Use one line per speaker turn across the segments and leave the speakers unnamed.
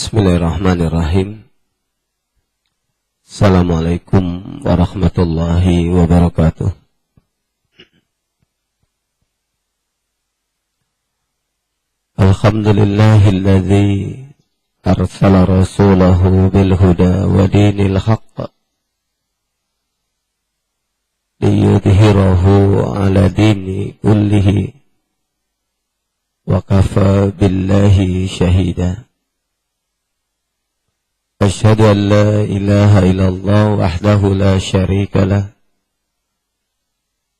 Bismillahirrahmanirrahim. Assalamualaikum warahmatullahi wabarakatuh. Alhamdulillahilladzi arsala rasulahu bil huda wa dinil haqq liyudhhirahu ala dini kullihi wa kafa billahi shahida. أشهد أن لا إله إلا الله وحده لا شريك له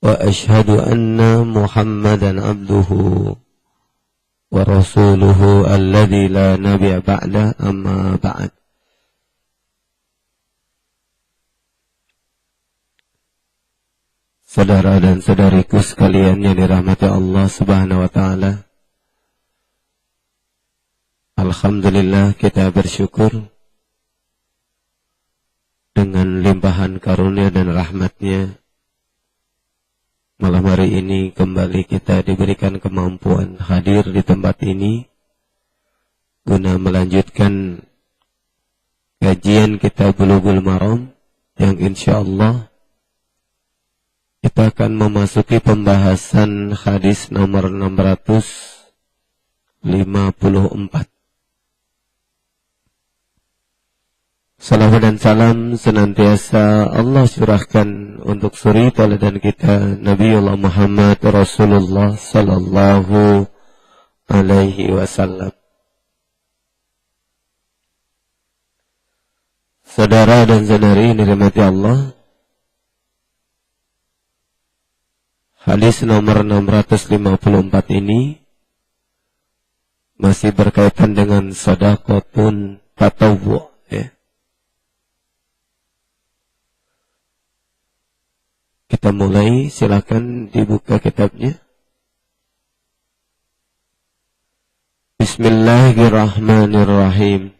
وأشهد أن محمدا عبده ورسوله الذي لا نبي بعده أما بعد. Saudara dan saudariku sekalian yang dirahmati Allah Subhanahu wa taala, alhamdulillah kita bersyukur dengan limpahan karunia dan rahmatnya, malam hari ini kembali kita diberikan kemampuan hadir di tempat ini guna melanjutkan kajian kitab Bulughul Maram yang insyaallah kita akan memasuki pembahasan hadis nomor 654. Salawat dan salam senantiasa Allah curahkan untuk suri teladan kita Nabiullah Muhammad Rasulullah sallallahu alaihi wasallam. Saudara dan saudari yang dirahmati Allah, hadis nomor 654 ini masih berkaitan dengan shadaqatun tatawwu', ya. Kita mulai, silakan dibuka kitabnya. Bismillahirrahmanirrahim.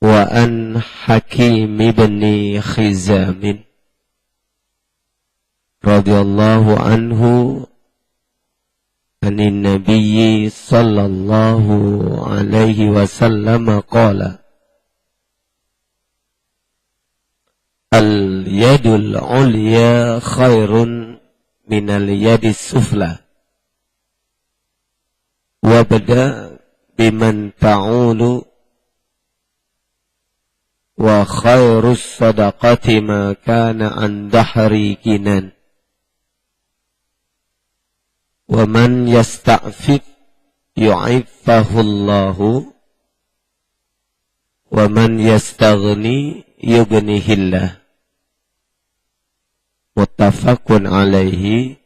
Wa an Hakim ibn Khizam radhiyallahu anhu anin Nabi sallallahu alaihi wasallam qala al-yadul ulya khairun minal yadis sufla wa bada biman ta'ulu wa khairus sadaqati ma kana an dahri kinan wa man yasta'fif yu'iffahu Allahu wa man yastaghni yughnihillah. Muttafaqun alaihi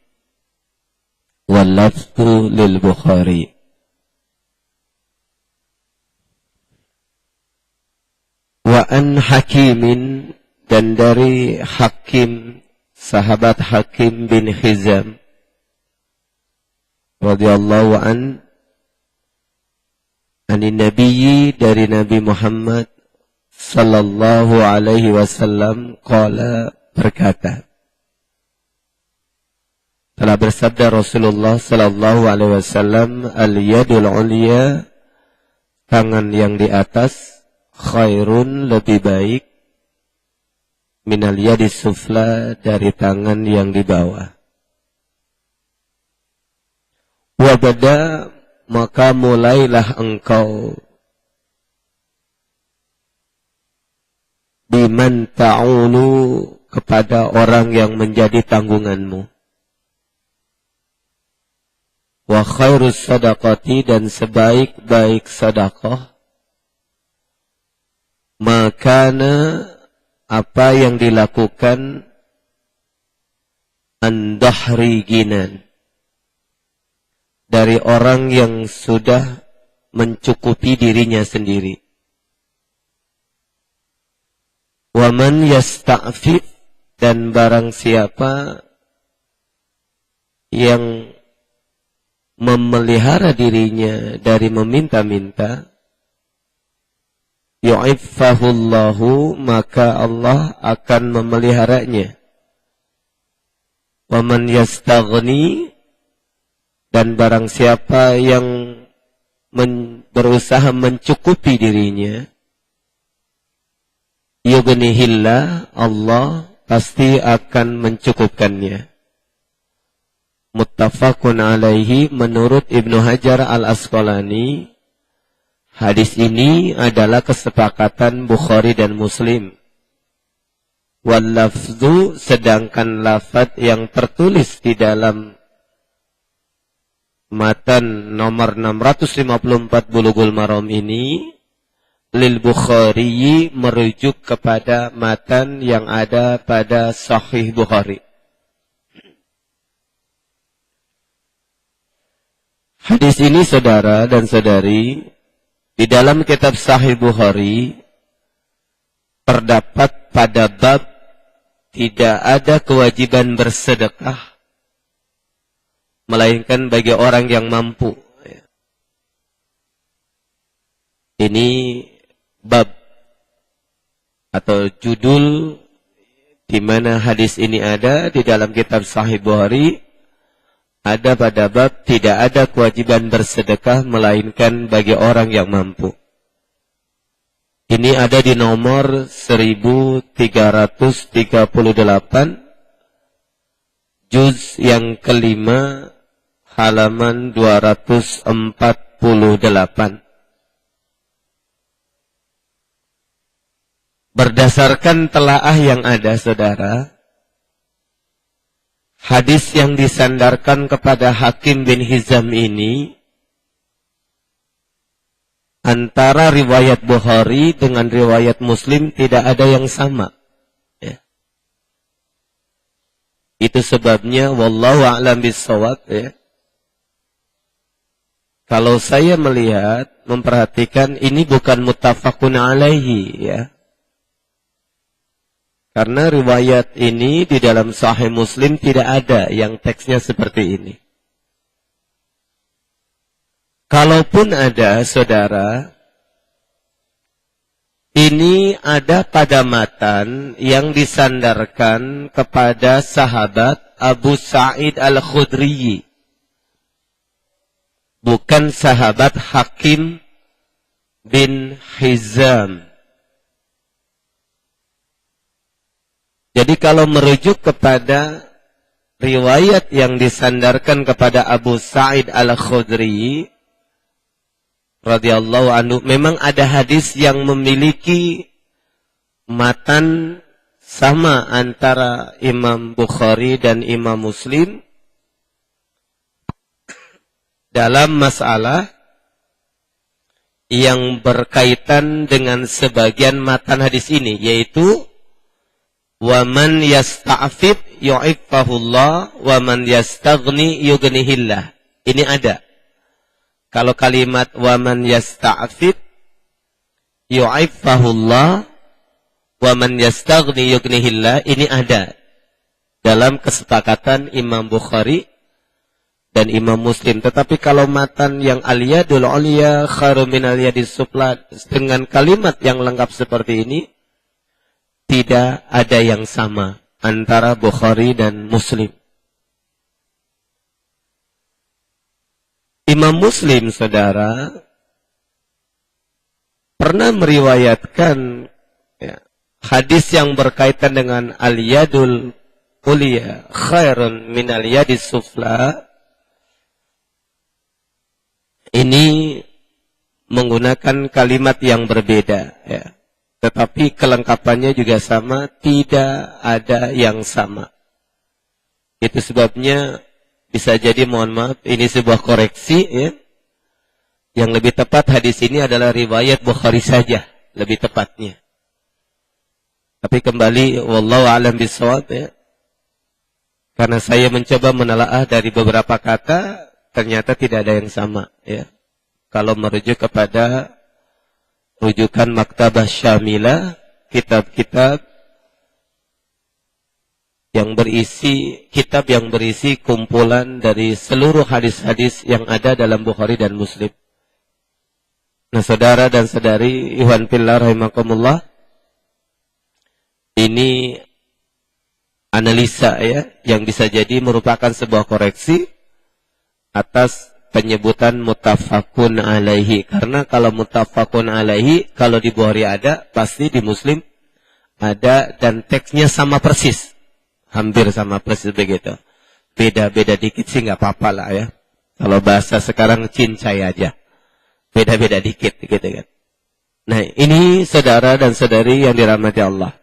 wal lafzu lil Bukhari. Wa an Hakimin, dan dari Hakim, sahabat Hakim bin Khizam radhiyallahu an, anin nabiyyi, dari Nabi Muhammad sallallahu alaihi wasallam, qala, berkata, telah bersabda Rasulullah sallallahu alaihi wasallam, al-yadul ulya, tangan yang di atas, khairun, lebih baik, minal yadis sufla, dari tangan yang di bawah. Wa bada, maka mulailah engkau, biman ta'ulu, kepada orang yang menjadi tanggunganmu. Wa khairus sadaqati, dan sebaik-baik sedekah, makana, apa yang dilakukan, an dahri ginan, dari orang yang sudah mencukupi dirinya sendiri. Wa man yasta'fif, dan barang siapa yang memelihara dirinya dari meminta-minta, yu'iffahullahu, maka Allah akan memeliharanya. Wa man yastaghni, dan barang siapa yang berusaha mencukupi dirinya, yughnihillah, Allah pasti akan mencukupkannya. Muttafaqun alaihi, menurut Ibnu Hajar al-Asqalani, hadis ini adalah kesepakatan Bukhari dan Muslim. Wal lafzu, sedangkan lafaz yang tertulis di dalam matan nomor 654 Bulughul Maram ini, lil Bukhari, merujuk kepada matan yang ada pada Sahih Bukhari. Hadis ini, saudara dan saudari, di dalam kitab Sahih Bukhari terdapat pada bab tidak ada kewajiban bersedekah melainkan bagi orang yang mampu. Ini bab atau judul di mana hadis ini ada di dalam kitab Sahih Bukhari, ada pada bab tidak ada kewajiban bersedekah melainkan bagi orang yang mampu. Ini ada di nomor 1338, juz yang kelima, halaman 248. Berdasarkan telaah yang ada, saudara, hadis yang disandarkan kepada Hakim bin Hizam ini, antara riwayat Bukhari dengan riwayat Muslim tidak ada yang sama. Ya. Itu sebabnya, wallahu a'lam bissawab, ya. Kalau saya melihat, memperhatikan, ini bukan muttafaqun alaihi, ya. Karena riwayat ini di dalam Sahih Muslim tidak ada yang teksnya seperti ini. Kalaupun ada, saudara, ini ada pada matan yang disandarkan kepada sahabat Abu Sa'id Al-Khudri, bukan sahabat Hakim bin Hizam. Jadi kalau merujuk kepada riwayat yang disandarkan kepada Abu Sa'id Al-Khudri radhiyallahu anhu, memang ada hadis yang memiliki matan sama antara Imam Bukhari dan Imam Muslim dalam masalah yang berkaitan dengan sebagian matan hadis ini, yaitu wa man yasta'fif yu'iffahullah wa man yastaghni yughnihillah. Ini ada. Kalau kalimat wa man yasta'fif yu'iffahullah wa man yastaghni yughnihillah, ini ada dalam kesepakatan Imam Bukhari dan Imam Muslim. Tetapi kalau matan yang al-yadul ulya khairu minal yadis sufla dengan kalimat yang lengkap seperti ini, tidak ada yang sama antara Bukhari dan Muslim. Imam Muslim, saudara, pernah meriwayatkan, ya, hadis yang berkaitan dengan al-yadul ulya khairun minal yadis sufla. Ini menggunakan kalimat yang berbeda, ya. Tetapi kelengkapannya juga sama, tidak ada yang sama. Itu sebabnya bisa jadi, mohon maaf, ini sebuah koreksi, ya. Yang lebih tepat hadis ini adalah riwayat Bukhari saja, lebih tepatnya. Tapi kembali, wallahu a'lam bishawab, ya. Karena saya mencoba menelaah dari beberapa kata, ternyata tidak ada yang sama, ya. Kalau merujuk kepada rujukan Maktabah Syamilah, kitab-kitab yang berisi, kitab yang berisi kumpulan dari seluruh hadis-hadis yang ada dalam Bukhari dan Muslim. Nah, saudara dan saudari, ikhwan fillah rahimakumullah, ini analisa, ya, yang bisa jadi merupakan sebuah koreksi atas penyebutan muttafaqun alaihi. Karena kalau muttafaqun alaihi, kalau di Bukhari ada, pasti di Muslim ada, dan teksnya sama persis. Hampir sama persis begitu. Beda-beda dikit sih nggak apa-apa lah ya. Kalau bahasa sekarang cincai aja. Beda-beda dikit gitu kan. Nah, ini saudara dan saudari yang dirahmati Allah.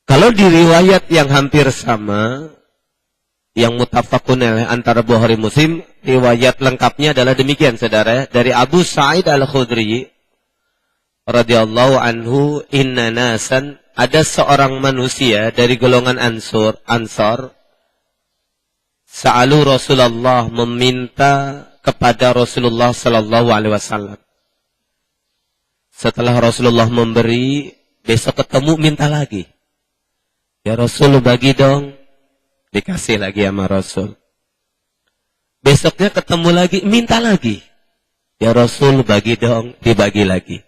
Kalau di riwayat yang hampir sama, yang muttafaqun alaih antara Bukhari Muslim, riwayat lengkapnya adalah demikian saudara, dari Abu Sa'id Al-Khudri radhiyallahu anhu, inna nasan, ada seorang manusia dari golongan Ansar, sa'alu Rasulullah, meminta kepada Rasulullah sallallahu alaihi wasallam. Setelah Rasulullah memberi, besok ketemu minta lagi. Ya Rasul, bagi dong. Dikasih lagi sama Rasul. Besoknya ketemu lagi, minta lagi. Ya Rasul, bagi dong. Dibagi lagi.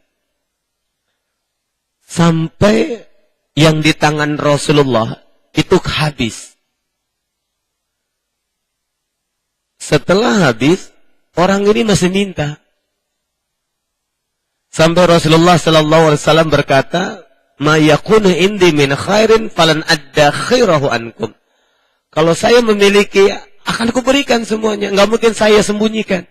Sampai yang di tangan Rasulullah itu habis. Setelah habis, orang ini masih minta. Sampai Rasulullah sallallahu alaihi wasallam berkata, ma yakunu indi min khairin falan adda khairahu ankum. Kalau saya memiliki, akan kuberikan semuanya. Enggak mungkin saya sembunyikan.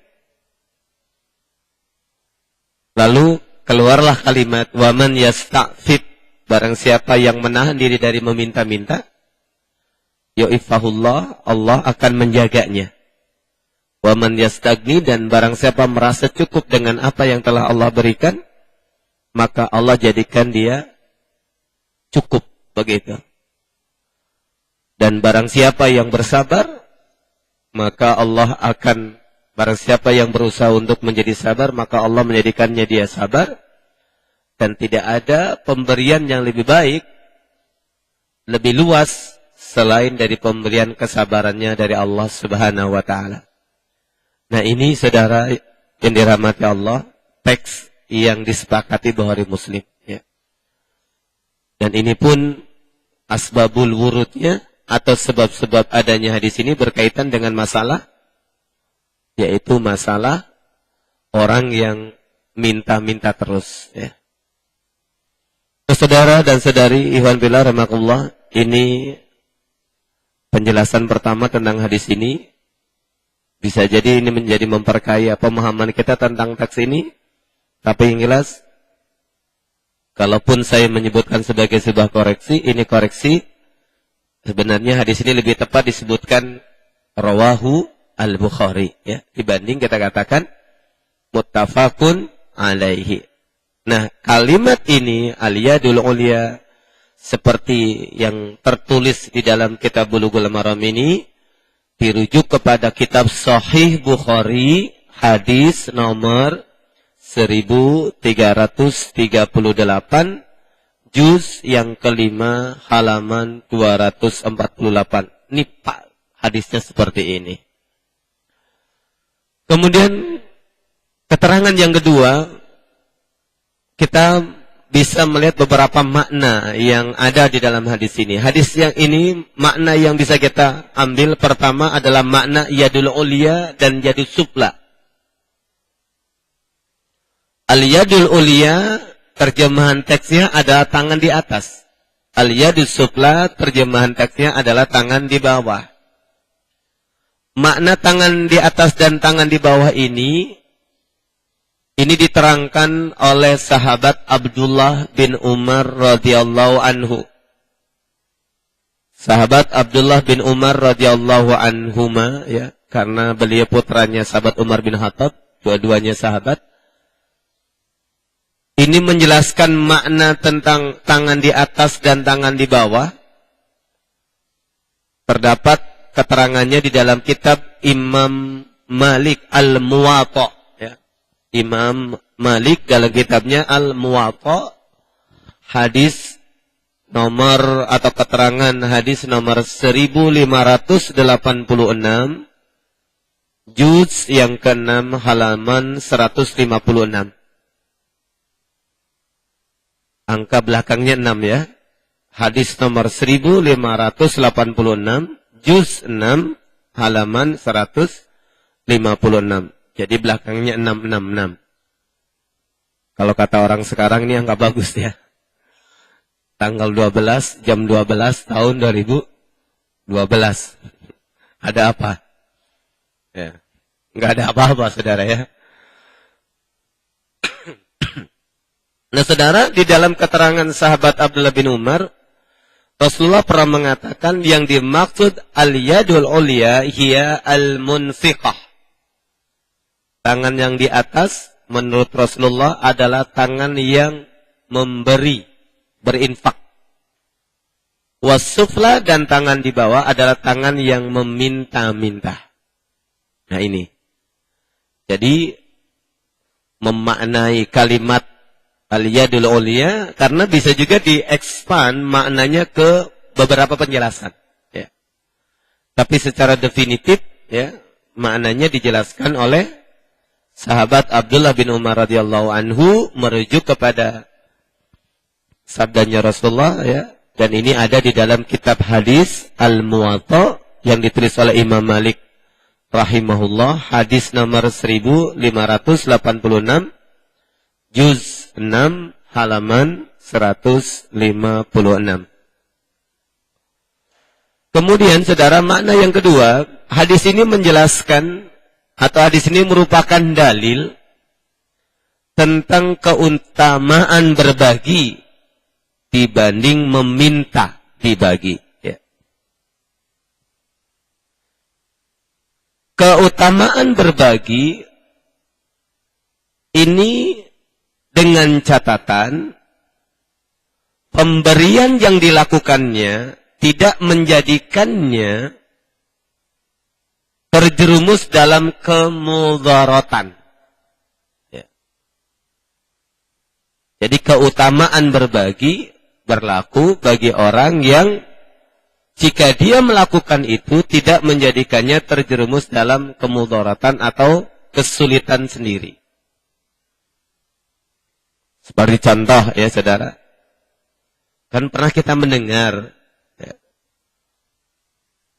Lalu keluarlah kalimat, wa man yasta'fif, barang siapa yang menahan diri dari meminta-minta, yu'ifahullah, Allah akan menjaganya. Wa man yastagni, dan barang siapa merasa cukup dengan apa yang telah Allah berikan, maka Allah jadikan dia cukup, begitu. Dan barang siapa yang bersabar, maka Allah akan, barang siapa yang berusaha untuk menjadi sabar, maka Allah menjadikannya dia sabar. Dan tidak ada pemberian yang lebih baik, lebih luas, selain dari pemberian kesabarannya dari Allah Subhanahu wa ta'ala. Nah, ini saudara yang dirahmati Allah, teks yang disepakati Bukhari Muslim. Ya. Dan ini pun asbabul wurudnya, atau sebab-sebab adanya hadis ini berkaitan dengan masalah, yaitu masalah orang yang minta-minta terus. Ya. Saudara dan saudari, ikhwan fillah rahimakumullah, ini penjelasan pertama tentang hadis ini. Bisa jadi ini menjadi memperkaya pemahaman kita tentang teks ini. Tapi yang jelas, kalaupun saya menyebutkan sebagai sebuah koreksi, ini koreksi. Sebenarnya hadis ini lebih tepat disebutkan rawahu al-Bukhari, ya, dibanding kita katakan muttafaqun alaihi. Nah, kalimat ini al-yadul ulya, seperti yang tertulis di dalam kitab Bulughul Maram ini, dirujuk kepada kitab Sahih Bukhari, hadis nomor 1338, juz yang kelima, halaman 248. Ini Pak, hadisnya seperti ini. Kemudian, keterangan yang kedua, kita bisa melihat beberapa makna yang ada di dalam hadis ini. Hadis yang ini, makna yang bisa kita ambil pertama adalah makna yadul ulya dan yadul sufla. Al-yadul ulya, terjemahan teksnya adalah tangan di atas. Al-yadus sufla, terjemahan teksnya adalah tangan di bawah. Makna tangan di atas dan tangan di bawah ini diterangkan oleh sahabat Abdullah bin Umar radhiyallahu anhu. Sahabat Abdullah bin Umar radhiyallahu anhuma, ya, karena beliau putranya sahabat Umar bin Khattab, dua-duanya sahabat. Ini menjelaskan makna tentang tangan di atas dan tangan di bawah. Terdapat keterangannya di dalam kitab Imam Malik Al-Muwatta. Ya. Imam Malik dalam kitabnya Al-Muwatta, hadis nomor atau keterangan hadis nomor 1586, juz yang ke-6, halaman 156. Angka belakangnya 6 ya. Hadis nomor 1586, juz 6 halaman 156. Jadi belakangnya 666. Kalau kata orang sekarang ini angka bagus ya. Tanggal 12 jam 12 tahun 2012. Ada apa? Ya. Enggak ada apa-apa saudara ya. Nah saudara, di dalam keterangan sahabat Abdullah bin Umar, Rasulullah pernah mengatakan yang dimaksud al-yadul ulya hiya al-munfiqah. Tangan yang di atas menurut Rasulullah adalah tangan yang memberi, berinfak. Wasufla dan tangan di bawah adalah tangan yang meminta-minta. Nah ini. Jadi memaknai kalimat al-yadul ulya karena bisa juga diekspand maknanya ke beberapa penjelasan. Ya. Tapi secara definitif ya maknanya dijelaskan oleh sahabat Abdullah bin Umar radhiyallahu anhu merujuk kepada sabdanya Rasulullah ya. Dan ini ada di dalam kitab hadis Al-Muwatta yang ditulis oleh Imam Malik rahimahullah, hadis nomor 1586, juz 6 halaman 156. Kemudian saudara, makna yang kedua, hadis ini menjelaskan atau hadis ini merupakan dalil tentang keutamaan berbagi dibanding meminta dibagi. Ya. Keutamaan berbagi ini dengan catatan pemberian yang dilakukannya tidak menjadikannya terjerumus dalam kemudaratan. Ya. Jadi keutamaan berbagi berlaku bagi orang yang jika dia melakukan itu tidak menjadikannya terjerumus dalam kemudaratan atau kesulitan sendiri. Seperti contoh ya saudara, kan pernah kita mendengar ya,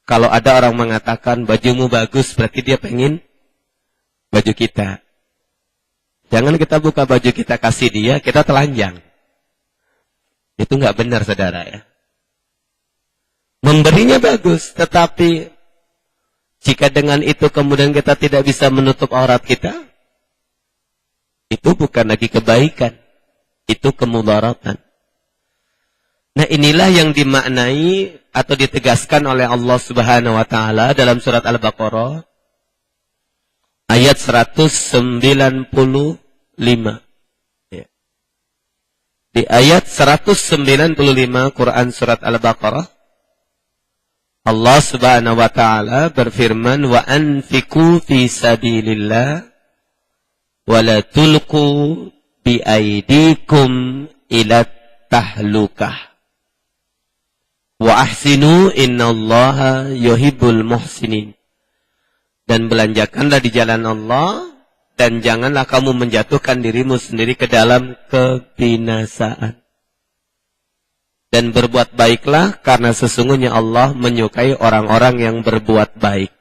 kalau ada orang mengatakan bajumu bagus berarti dia pengen baju kita. Jangan kita buka baju kita kasih dia, kita telanjang. Itu nggak benar saudara ya. Memberinya bagus, tetapi jika dengan itu kemudian kita tidak bisa menutup aurat kita, itu bukan lagi kebaikan. Itu kemudaratan. Nah inilah yang dimaknai atau ditegaskan oleh Allah Subhanahu wa Ta'ala dalam surat Al-Baqarah ayat 195. Ya. Di ayat 195 Quran surat Al-Baqarah Allah Subhanahu wa Ta'ala berfirman wa anfiqu fi sabilillah wa la tulqu biaidikum ila tahlukah wa ahsinu innallaha yuhibbul muhsinin. Dan belanjakanlah di jalan Allah dan janganlah kamu menjatuhkan dirimu sendiri ke dalam kebinasaan. Dan berbuat baiklah karena sesungguhnya Allah menyukai orang-orang yang berbuat baik.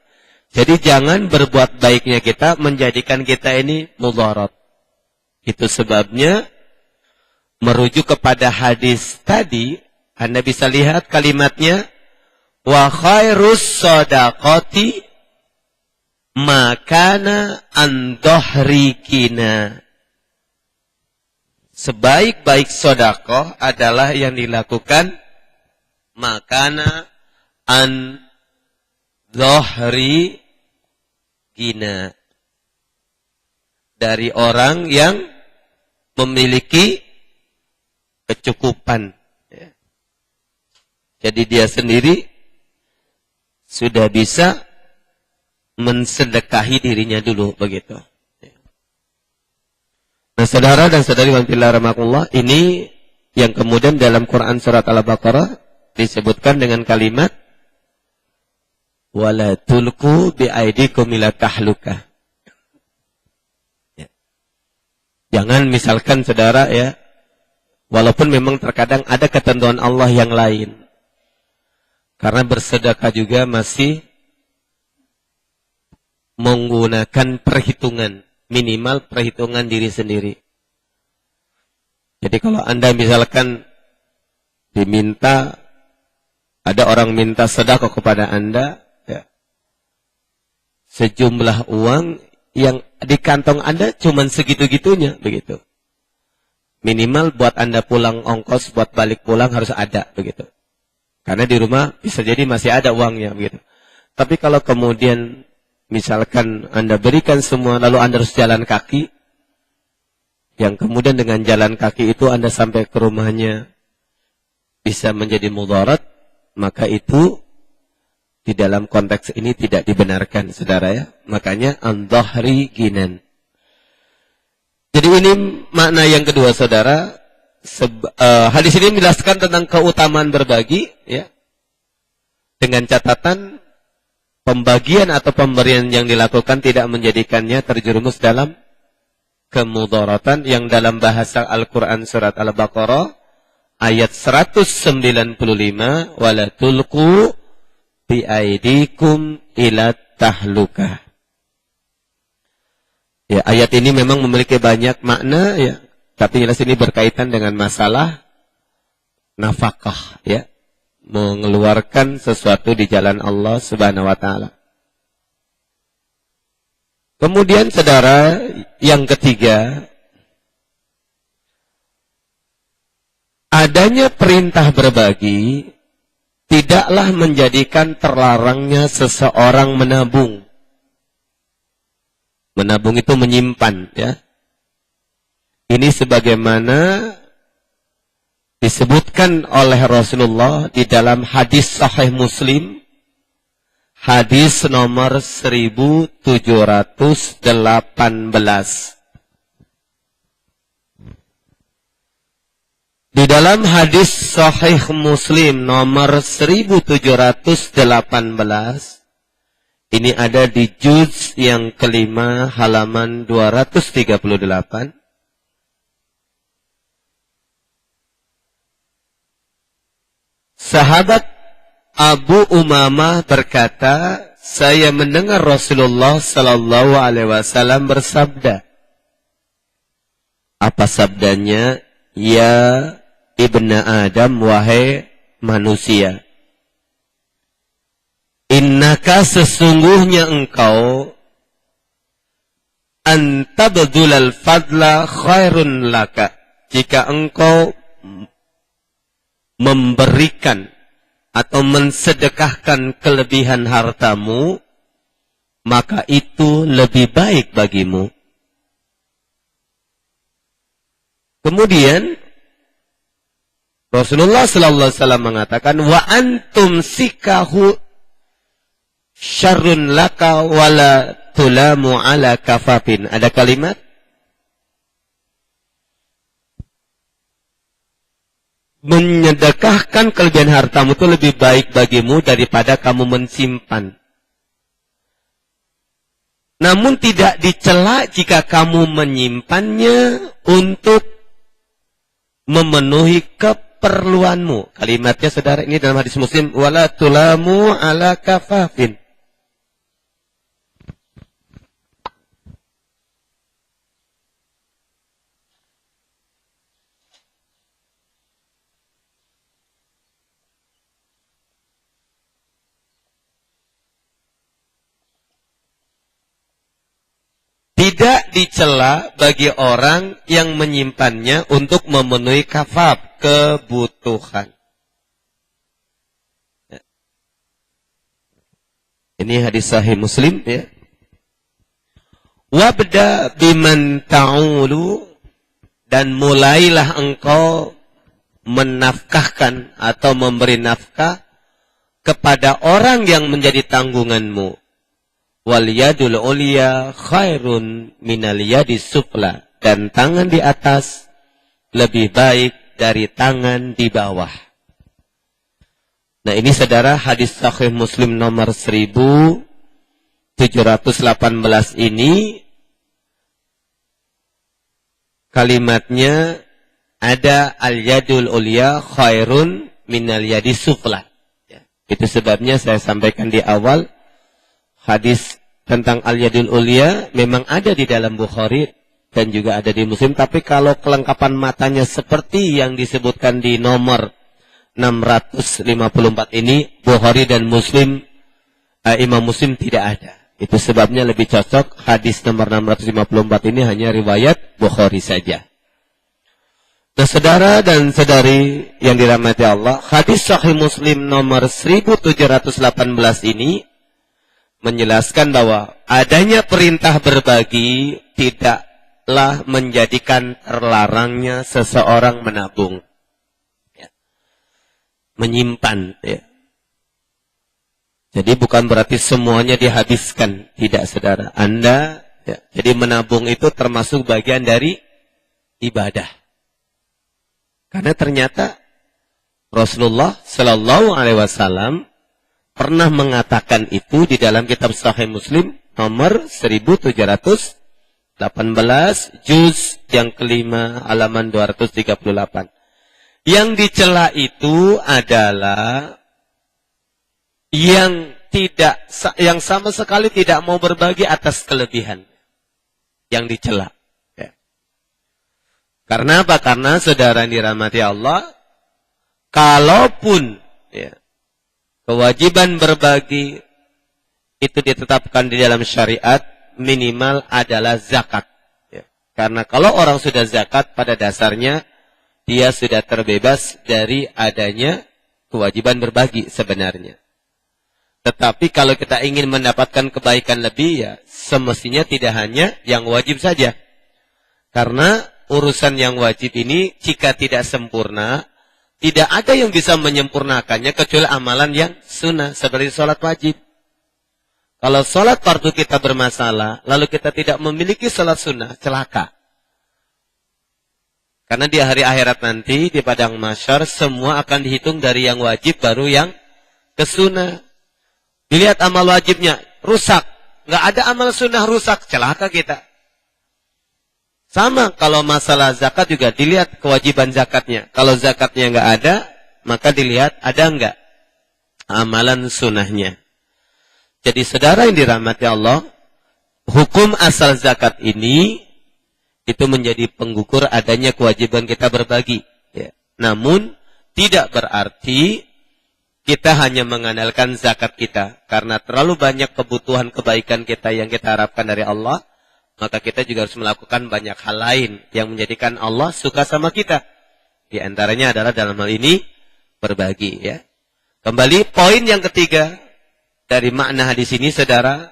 Jadi jangan berbuat baiknya kita menjadikan kita ini mudarat. Itu sebabnya merujuk kepada hadis tadi, Anda bisa lihat kalimatnya wa khairus shadaqati makana an dhahrikina. Sebaik-baik sedekah adalah yang dilakukan makana an dhahrikina, dari orang yang memiliki kecukupan. Ya. Jadi dia sendiri sudah bisa mensedekahi dirinya dulu begitu. Ya. Nah, saudara dan saudari wantillah rahmatullah, ini yang kemudian dalam Quran surat Al-Baqarah disebutkan dengan kalimat wala tulqu biaidikum ila tahlukah. Jangan misalkan saudara ya, walaupun memang terkadang ada ketentuan Allah yang lain. Karena bersedekah juga masih menggunakan perhitungan, minimal perhitungan diri sendiri. Jadi kalau Anda misalkan diminta, ada orang minta sedekah kepada Anda, ya, sejumlah uang yang di kantong Anda cuma segitu-gitunya, begitu. Minimal buat Anda pulang ongkos, buat balik pulang harus ada, begitu. Karena di rumah bisa jadi masih ada uangnya, begitu. Tapi kalau kemudian misalkan Anda berikan semua, lalu Anda harus jalan kaki, yang kemudian dengan jalan kaki itu Anda sampai ke rumahnya bisa menjadi mudarat, maka itu di dalam konteks ini tidak dibenarkan, saudara ya. Makanya an-dhahri ginan. Jadi ini makna yang kedua, saudara. Hadis ini menjelaskan tentang keutamaan berbagi, ya. Dengan catatan pembagian atau pemberian yang dilakukan tidak menjadikannya terjerumus dalam kemudaratan, yang dalam bahasa Al-Quran surat Al-Baqarah ayat 195, wala tulqu biaidikum ila tahlukah. Ya, ayat ini memang memiliki banyak makna, ya, tapi jelas ini berkaitan dengan masalah nafkah, ya, mengeluarkan sesuatu di jalan Allah Subhanahu wa taala. Kemudian saudara, yang ketiga, adanya perintah berbagi tidaklah menjadikan terlarangnya seseorang menabung. Menabung itu menyimpan, ya. Ini sebagaimana disebutkan oleh Rasulullah di dalam hadis Sahih Muslim, hadis nomor 1718. Di dalam hadis Sahih Muslim nomor 1718, ini ada di juz yang kelima halaman 238. Sahabat Abu Umamah berkata, saya mendengar Rasulullah sallallahu alaihi wasallam bersabda. Apa sabdanya? Ya ibna Adam, wahai manusia, innaka sesungguhnya engkau, antabdulal fadla khairun laka, jika engkau memberikan atau mensedekahkan kelebihan hartamu, maka itu lebih baik bagimu. Kemudian Rasulullah sallallahu alaihi wasallam mengatakan, wa antum sikahu syarrun laka wala tulamu ala kafafin. Ada kalimat menyedekahkan kelebihan hartamu itu lebih baik bagimu daripada kamu mensimpan. Namun tidak dicela jika kamu menyimpannya untuk memenuhi keperluanmu. Kalimatnya saudara ini dalam hadis Muslim, wala tulamu ala kafafin. Tidak dicela bagi orang yang menyimpannya untuk memenuhi kafaf, kebutuhan. Ini hadis Sahih Muslim, ya. Wabda biman ta'ulu, dan mulailah engkau menafkahkan atau memberi nafkah kepada orang yang menjadi tanggunganmu. Wal yadul ulya khairun minal yadis sufla, dan tangan di atas lebih baik dari tangan di bawah. Nah, ini saudara hadis Sahih Muslim nomor 1718 ini kalimatnya ada al yadul ulya khairun minal yadis sufla. Itu sebabnya saya sampaikan di awal, hadis tentang al-yadul ulya memang ada di dalam Bukhari dan juga ada di Muslim. Tapi kalau kelengkapan matanya seperti yang disebutkan di nomor 654 ini, Bukhari dan Muslim, Imam Muslim tidak ada. Itu sebabnya lebih cocok hadis nomor 654 ini hanya riwayat Bukhari saja. Nah, saudara dan saudari yang dirahmati Allah, hadis Sahih Muslim nomor 1718 ini menjelaskan bahwa adanya perintah berbagi tidaklah menjadikan terlarangnya seseorang menabung, ya, menyimpan. Ya. Jadi bukan berarti semuanya dihabiskan, tidak saudara. Anda, ya, jadi menabung itu termasuk bagian dari ibadah. Karena ternyata Rasulullah Shallallahu Alaihi Wasallam pernah mengatakan itu di dalam kitab Sahih Muslim nomor 1718 juz yang kelima halaman 238. Yang dicela itu adalah yang sama sekali tidak mau berbagi atas kelebihan yang dicela. Ya. Karena apa? Karena saudara dirahmati Allah, kalaupun ya, kewajiban berbagi itu ditetapkan di dalam syariat, minimal adalah zakat. Ya. Karena kalau orang sudah zakat, pada dasarnya dia sudah terbebas dari adanya kewajiban berbagi sebenarnya. Tetapi kalau kita ingin mendapatkan kebaikan lebih, ya semestinya tidak hanya yang wajib saja. Karena urusan yang wajib ini jika tidak sempurna, tidak ada yang bisa menyempurnakannya kecuali amalan yang sunnah, seperti sholat wajib. Kalau sholat fardu kita bermasalah, lalu kita tidak memiliki sholat sunnah, celaka. Karena di hari akhirat nanti, di padang mahsyar, semua akan dihitung dari yang wajib, baru yang kesunnah. Dilihat amal wajibnya, rusak. Nggak ada amal sunnah rusak, celaka kita. Sama kalau masalah zakat juga dilihat kewajiban zakatnya. Kalau zakatnya nggak ada, maka dilihat ada nggak amalan sunnahnya. Jadi saudara yang dirahmati Allah, hukum asal zakat ini itu menjadi penggugur adanya kewajiban kita berbagi. Ya. Namun tidak berarti kita hanya mengandalkan zakat kita. Karena terlalu banyak kebutuhan kebaikan kita yang kita harapkan dari Allah, maka kita juga harus melakukan banyak hal lain yang menjadikan Allah suka sama kita. Di antaranya adalah dalam hal ini berbagi. Ya. Kembali poin yang ketiga dari makna hadis ini, saudara,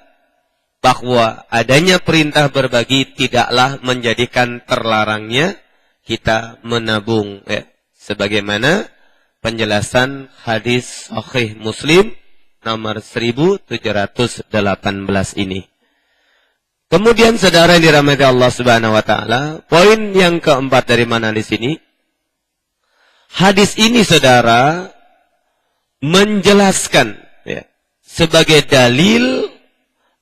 bahwa adanya perintah berbagi tidaklah menjadikan terlarangnya kita menabung. Ya. Sebagaimana penjelasan hadis Sahih Muslim nomor 1718 ini. Kemudian saudara yang dirahmati Allah Subhanahu wa taala, poin yang keempat dari mana di sini? Hadis ini saudara menjelaskan ya, sebagai dalil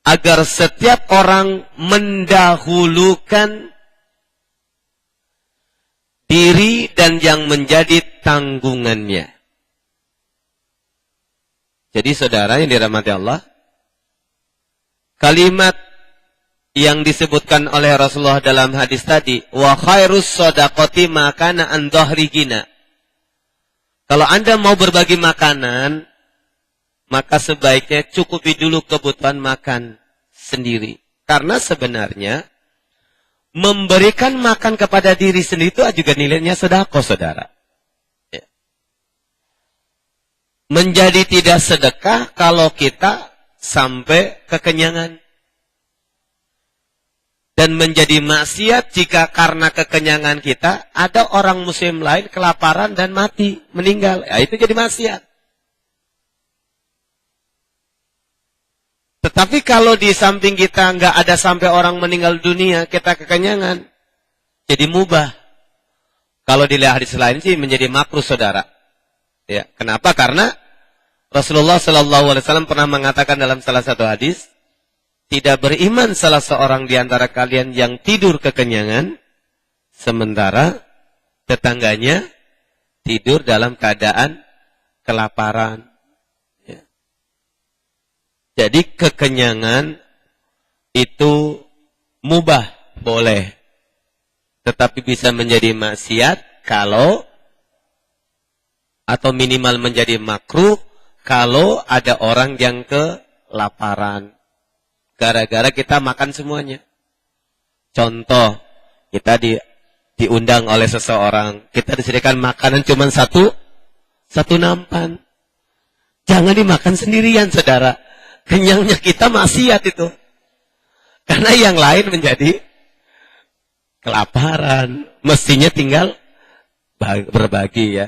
agar setiap orang mendahulukan diri dan yang menjadi tanggungannya. Jadi saudara yang dirahmati Allah, kalimat yang disebutkan oleh Rasulullah dalam hadis tadi, wa khairus shadaqati ma kana an dhahri ghina. Kalau Anda mau berbagi makanan, maka sebaiknya cukupi dulu kebutuhan makan sendiri. Karena sebenarnya memberikan makan kepada diri sendiri itu juga nilainya sedekah, saudara. Ya. Menjadi tidak sedekah kalau kita sampai kekenyangan. Dan menjadi maksiat jika karena kekenyangan kita ada orang muslim lain kelaparan dan mati, meninggal. Ya, itu jadi maksiat. Tetapi kalau di samping kita nggak ada sampai orang meninggal dunia, kita kekenyangan, jadi mubah. Kalau dilihat hadis lain sih menjadi makruh, saudara. Ya, kenapa? Karena Rasulullah SAW pernah mengatakan dalam salah satu hadis, tidak beriman salah seorang di antara kalian yang tidur kekenyangan, sementara tetangganya tidur dalam keadaan kelaparan. Ya. Jadi kekenyangan itu mubah, boleh. Tetapi bisa menjadi maksiat kalau, atau minimal menjadi makruh kalau ada orang yang kelaparan. Gara-gara kita makan semuanya. Contoh, kita diundang oleh seseorang, kita disediakan makanan cuma satu nampan. Jangan dimakan sendirian, saudara. Kenyangnya kita maksiat itu. Karena yang lain menjadi kelaparan. Mestinya tinggal berbagi ya.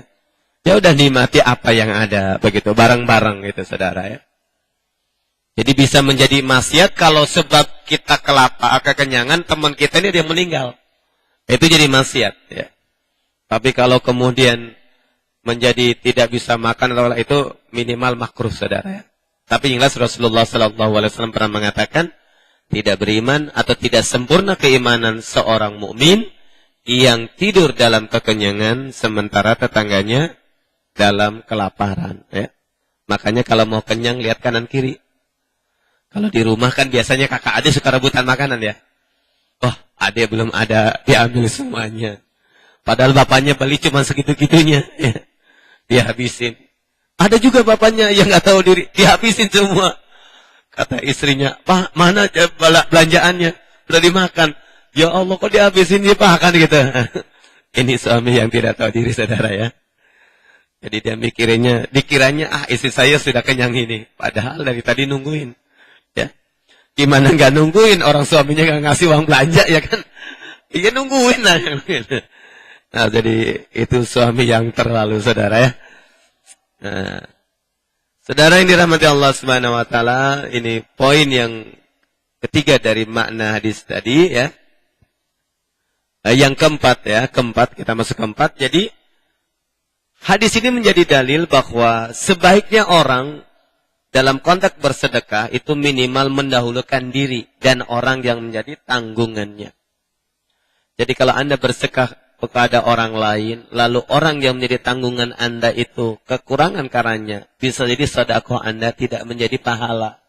Ya udah nikmati apa yang ada. Begitu, bareng-bareng gitu saudara ya. Jadi bisa menjadi maksiat kalau sebab kita kekenyangan, teman kita ini dia meninggal. Itu jadi maksiat ya. Tapi kalau kemudian menjadi tidak bisa makan, itu minimal makruh saudara ya. Tapi yang jelas Rasulullah SAW pernah mengatakan, tidak beriman atau tidak sempurna keimanan seorang mukmin yang tidur dalam kekenyangan sementara tetangganya dalam kelaparan. Ya. Makanya kalau mau kenyang lihat kanan kiri. Kalau di rumah kan biasanya kakak adik suka rebutan makanan ya. Oh, adik belum ada, diambil semuanya. Padahal bapaknya beli cuma segitu-gitunya. Ya. Dia habisin. Ada juga bapaknya yang nggak tahu diri, dihabisin semua. Kata istrinya, Pak, mana belanjaannya? Sudah dimakan. Ya Allah, kok dihabisin ya Pak, kan gitu. Ini suami yang tidak tahu diri, saudara ya. Jadi dia dikiranya, istri saya sudah kenyang ini. Padahal dari tadi nungguin. Ya. Gimana nggak nungguin? Orang suaminya nggak ngasih uang belanja, ya kan? Iya nungguin lah. Nah, jadi itu suami yang terlalu, saudara ya. Nah, saudara yang dirahmati Allah Subhanahu wa taala, ini poin yang ketiga dari makna hadis tadi ya. Yang keempat ya, kita masuk keempat. Jadi hadis ini menjadi dalil bahwa sebaiknya orang dalam konteks bersedekah itu minimal mendahulukan diri dan orang yang menjadi tanggungannya. Jadi kalau Anda bersedekah kepada orang lain, lalu orang yang menjadi tanggungan Anda itu kekurangan karenanya, bisa jadi sedekah Anda tidak menjadi pahala.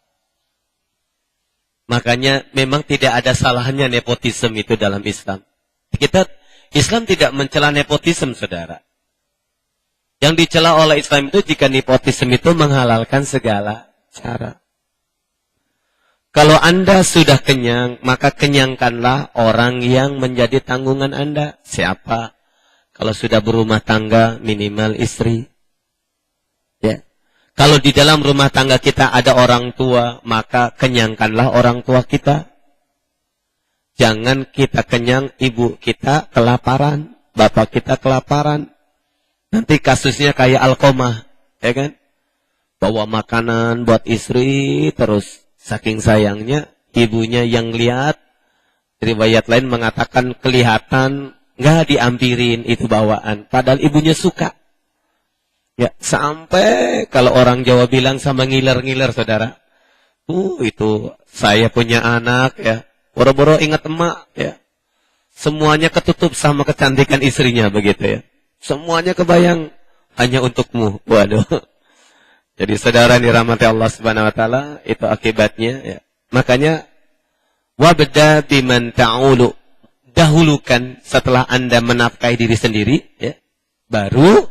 Makanya memang tidak ada salahnya nepotisme itu dalam Islam. Islam tidak mencela nepotisme, saudara. Yang dicela oleh Islam itu jika nepotisme itu menghalalkan segala cara. Kalau Anda sudah kenyang, maka kenyangkanlah orang yang menjadi tanggungan Anda. Siapa? Kalau sudah berumah tangga, minimal istri. Ya. Kalau di dalam rumah tangga kita ada orang tua, maka kenyangkanlah orang tua kita. Jangan kita kenyang, ibu kita kelaparan, bapak kita kelaparan. Nanti kasusnya kayak Alqamah, ya kan? Bawa makanan buat istri terus. Saking sayangnya, ibunya yang lihat, riwayat lain mengatakan kelihatan, nggak diampirin itu bawaan. Padahal ibunya suka. Ya, sampai kalau orang Jawa bilang sama ngiler-ngiler, saudara. Itu saya punya anak, ya. Boro-boro ingat emak, ya. Semuanya ketutup sama kecantikan istrinya, begitu ya. Semuanya kebayang, hanya untukmu. Waduh. Jadi saudara yang dirahmati Allah Subhanahu wa taala, itu akibatnya ya. Makanya wabda biman ta'ulu, dahulukan setelah Anda menafkahi diri sendiri ya, baru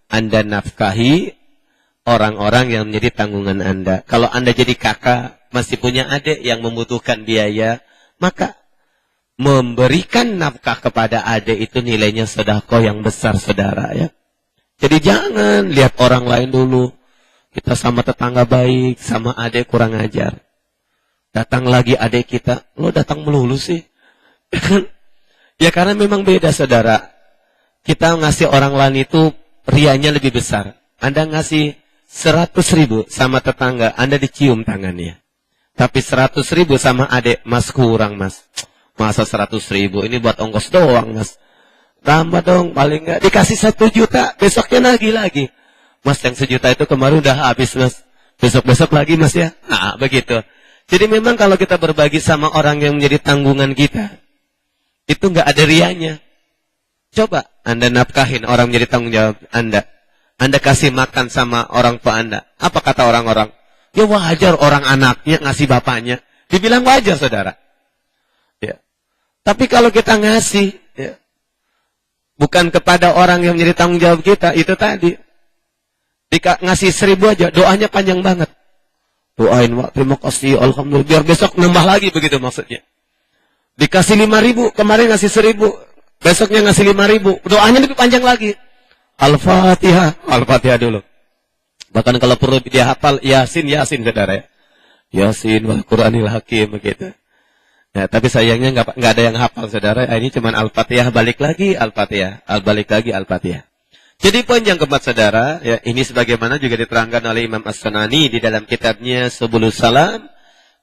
Anda nafkahi orang-orang yang menjadi tanggungan Anda. Kalau Anda jadi kakak, masih punya adik yang membutuhkan biaya, maka memberikan nafkah kepada adik itu nilainya sedekah yang besar, saudara ya. Jadi jangan lihat orang lain dulu. Kita sama tetangga baik, sama adik kurang ajar. Datang lagi adik kita, lo datang melulu sih. Ya karena memang beda, saudara. Kita ngasih orang lain itu rianya lebih besar. Anda ngasih 100.000 sama tetangga, Anda dicium tangannya. Tapi 100.000 sama adik, mas kurang mas. Masa 100.000, ini buat ongkos doang mas. Tambah dong, paling nggak dikasih 1 juta, besoknya lagi. Mas yang 1 juta itu kemarin udah habis mas. Besok-besok lagi mas ya. Nah begitu. Jadi memang kalau kita berbagi sama orang yang menjadi tanggungan kita, itu nggak ada rianya. Coba Anda nafkahin orang menjadi tanggung jawab Anda. Anda kasih makan sama orang tua Anda. Apa kata orang-orang? Ya wajar orang anaknya ngasih bapaknya. Dibilang wajar, saudara. Ya. Tapi kalau kita ngasih, ya, bukan kepada orang yang menjadi tanggung jawab kita, itu tadi. Ngasih 1.000 aja, doanya panjang banget. Doain, Wak, terima kasih, alhamdulillah, biar besok nambah lagi, begitu maksudnya. Dikasih 5.000, kemarin ngasih 1.000, besoknya ngasih 5.000, doanya lebih panjang lagi. Al-Fatihah, Al-Fatihah dulu. Bahkan kalau perlu dia hafal Yasin, saudara ya. Yasin wal Qur'anil Hakim, begitu. Ya, tapi sayangnya nggak ada yang hafal, saudara. Ini cuma Al-Fatihah, balik lagi Al-Fatihah, balik lagi Al-Fatihah. Jadi poin yang keempat, saudara, ya, ini sebagaimana juga diterangkan oleh Imam As-Sanani di dalam kitabnya Subulus Salam,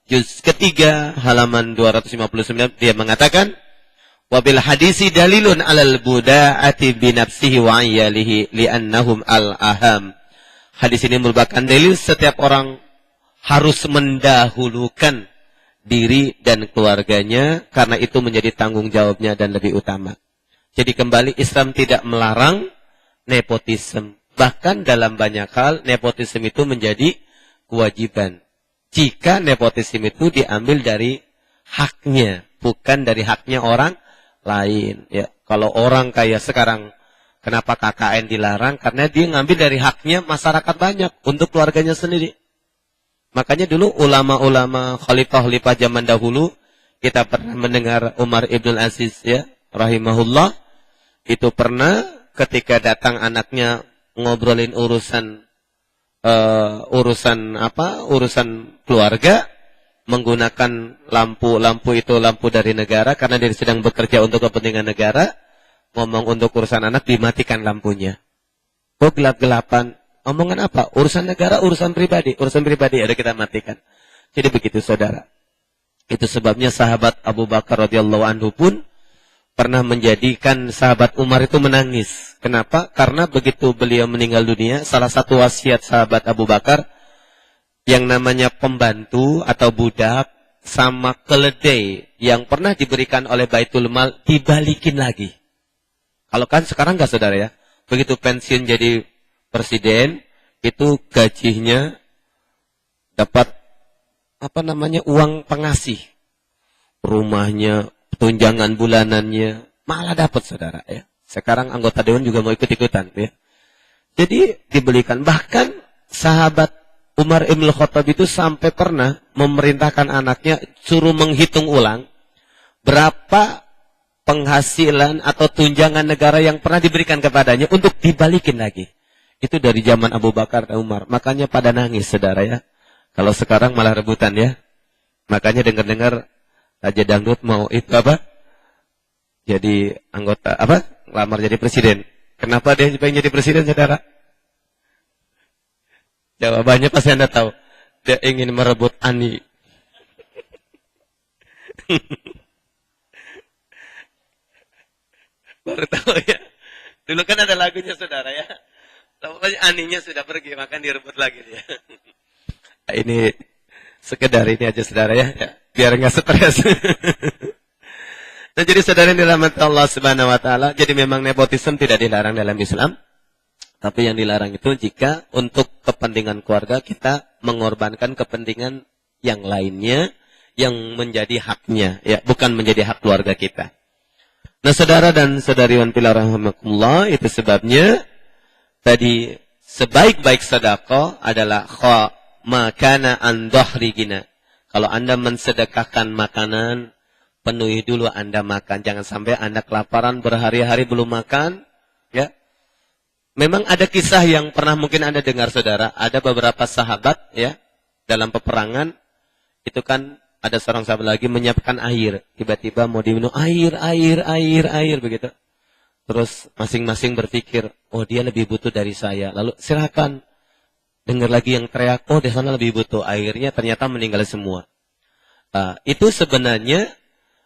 juz ketiga, halaman 259, dia mengatakan, wabil hadisi dalilun alal buda'ati binafsihi wa ayyalihi li'annahum al-aham. Hadis ini merupakan dalil setiap orang harus mendahulukan diri dan keluarganya, karena itu menjadi tanggung jawabnya dan lebih utama. Jadi kembali, Islam tidak melarang nepotisme. Bahkan dalam banyak hal, nepotisme itu menjadi kewajiban. Jika nepotisme itu diambil dari haknya, bukan dari haknya orang lain. Ya, kalau orang kayak sekarang, kenapa KKN dilarang? Karena dia ngambil dari haknya masyarakat banyak untuk keluarganya sendiri. Makanya dulu ulama-ulama khalifah-khalifah zaman dahulu, kita pernah mendengar Umar Ibn Aziz, ya, rahimahullah, itu pernah ketika datang anaknya ngobrolin urusan keluarga, menggunakan lampu itu lampu dari negara, karena dia sedang bekerja untuk kepentingan negara, ngomong untuk urusan anak, dimatikan lampunya. Oh, gelap-gelapan. Omongan apa? Urusan negara, urusan pribadi ada kita matikan. Jadi begitu, saudara. Itu sebabnya sahabat Abu Bakar radhiyallahu anhu pun pernah menjadikan sahabat Umar itu menangis. Kenapa? Karena begitu beliau meninggal dunia, salah satu wasiat sahabat Abu Bakar, yang namanya pembantu atau budak sama keledai yang pernah diberikan oleh Baitul Mal dibalikin lagi. Kalau kan sekarang enggak, saudara ya. Begitu pensiun jadi presiden, itu gajinya dapat uang pengasih. Rumahnya, tunjangan bulanannya, malah dapat, saudara ya. Sekarang anggota dewan juga mau ikut-ikutan ya. Jadi dibelikan. Bahkan sahabat Umar Ibn Khattab itu sampai pernah memerintahkan anaknya suruh menghitung ulang berapa penghasilan atau tunjangan negara yang pernah diberikan kepadanya untuk dibalikin lagi. Itu dari zaman Abu Bakar dan Umar. Makanya pada nangis, saudara ya. Kalau sekarang malah rebutan ya. Makanya dengar-dengar Raja Dangdut mau itu apa? Jadi anggota apa? Lamar jadi presiden. Kenapa dia pengen jadi presiden, saudara? Jawabannya pasti Anda tahu. Dia ingin merebut Ani. Baru tahu ya. Dulu kan ada lagunya, saudara ya. Pokoknya Aninya sudah pergi, maka direbut lagi dia. Ini sekedar ini aja, saudara ya. Biar nggak stres. Nah, jadi saudara yang dirahmati Allah Subhanahu wa taala, jadi memang nepotisme tidak dilarang dalam Islam. Tapi yang dilarang itu jika untuk kepentingan keluarga kita mengorbankan kepentingan yang lainnya yang menjadi haknya, ya, bukan menjadi hak keluarga kita. Nah, saudara dan saudariwan fillah rahimakumullah, itu sebabnya tadi sebaik-baik sedekah adalah makana an dhahri gina. Kalau Anda mensedekahkan makanan, penuhi dulu Anda makan. Jangan sampai Anda kelaparan berhari-hari belum makan, ya. Memang ada kisah yang pernah mungkin Anda dengar, saudara. Ada beberapa sahabat, ya, dalam peperangan, itu kan ada seorang sahabat lagi menyiapkan air. Tiba-tiba mau diminum air, begitu. Terus masing-masing berpikir, oh dia lebih butuh dari saya. Lalu silakan. Dengar lagi yang teriak, oh di sana lebih butuh airnya, ternyata meninggal semua. Itu sebenarnya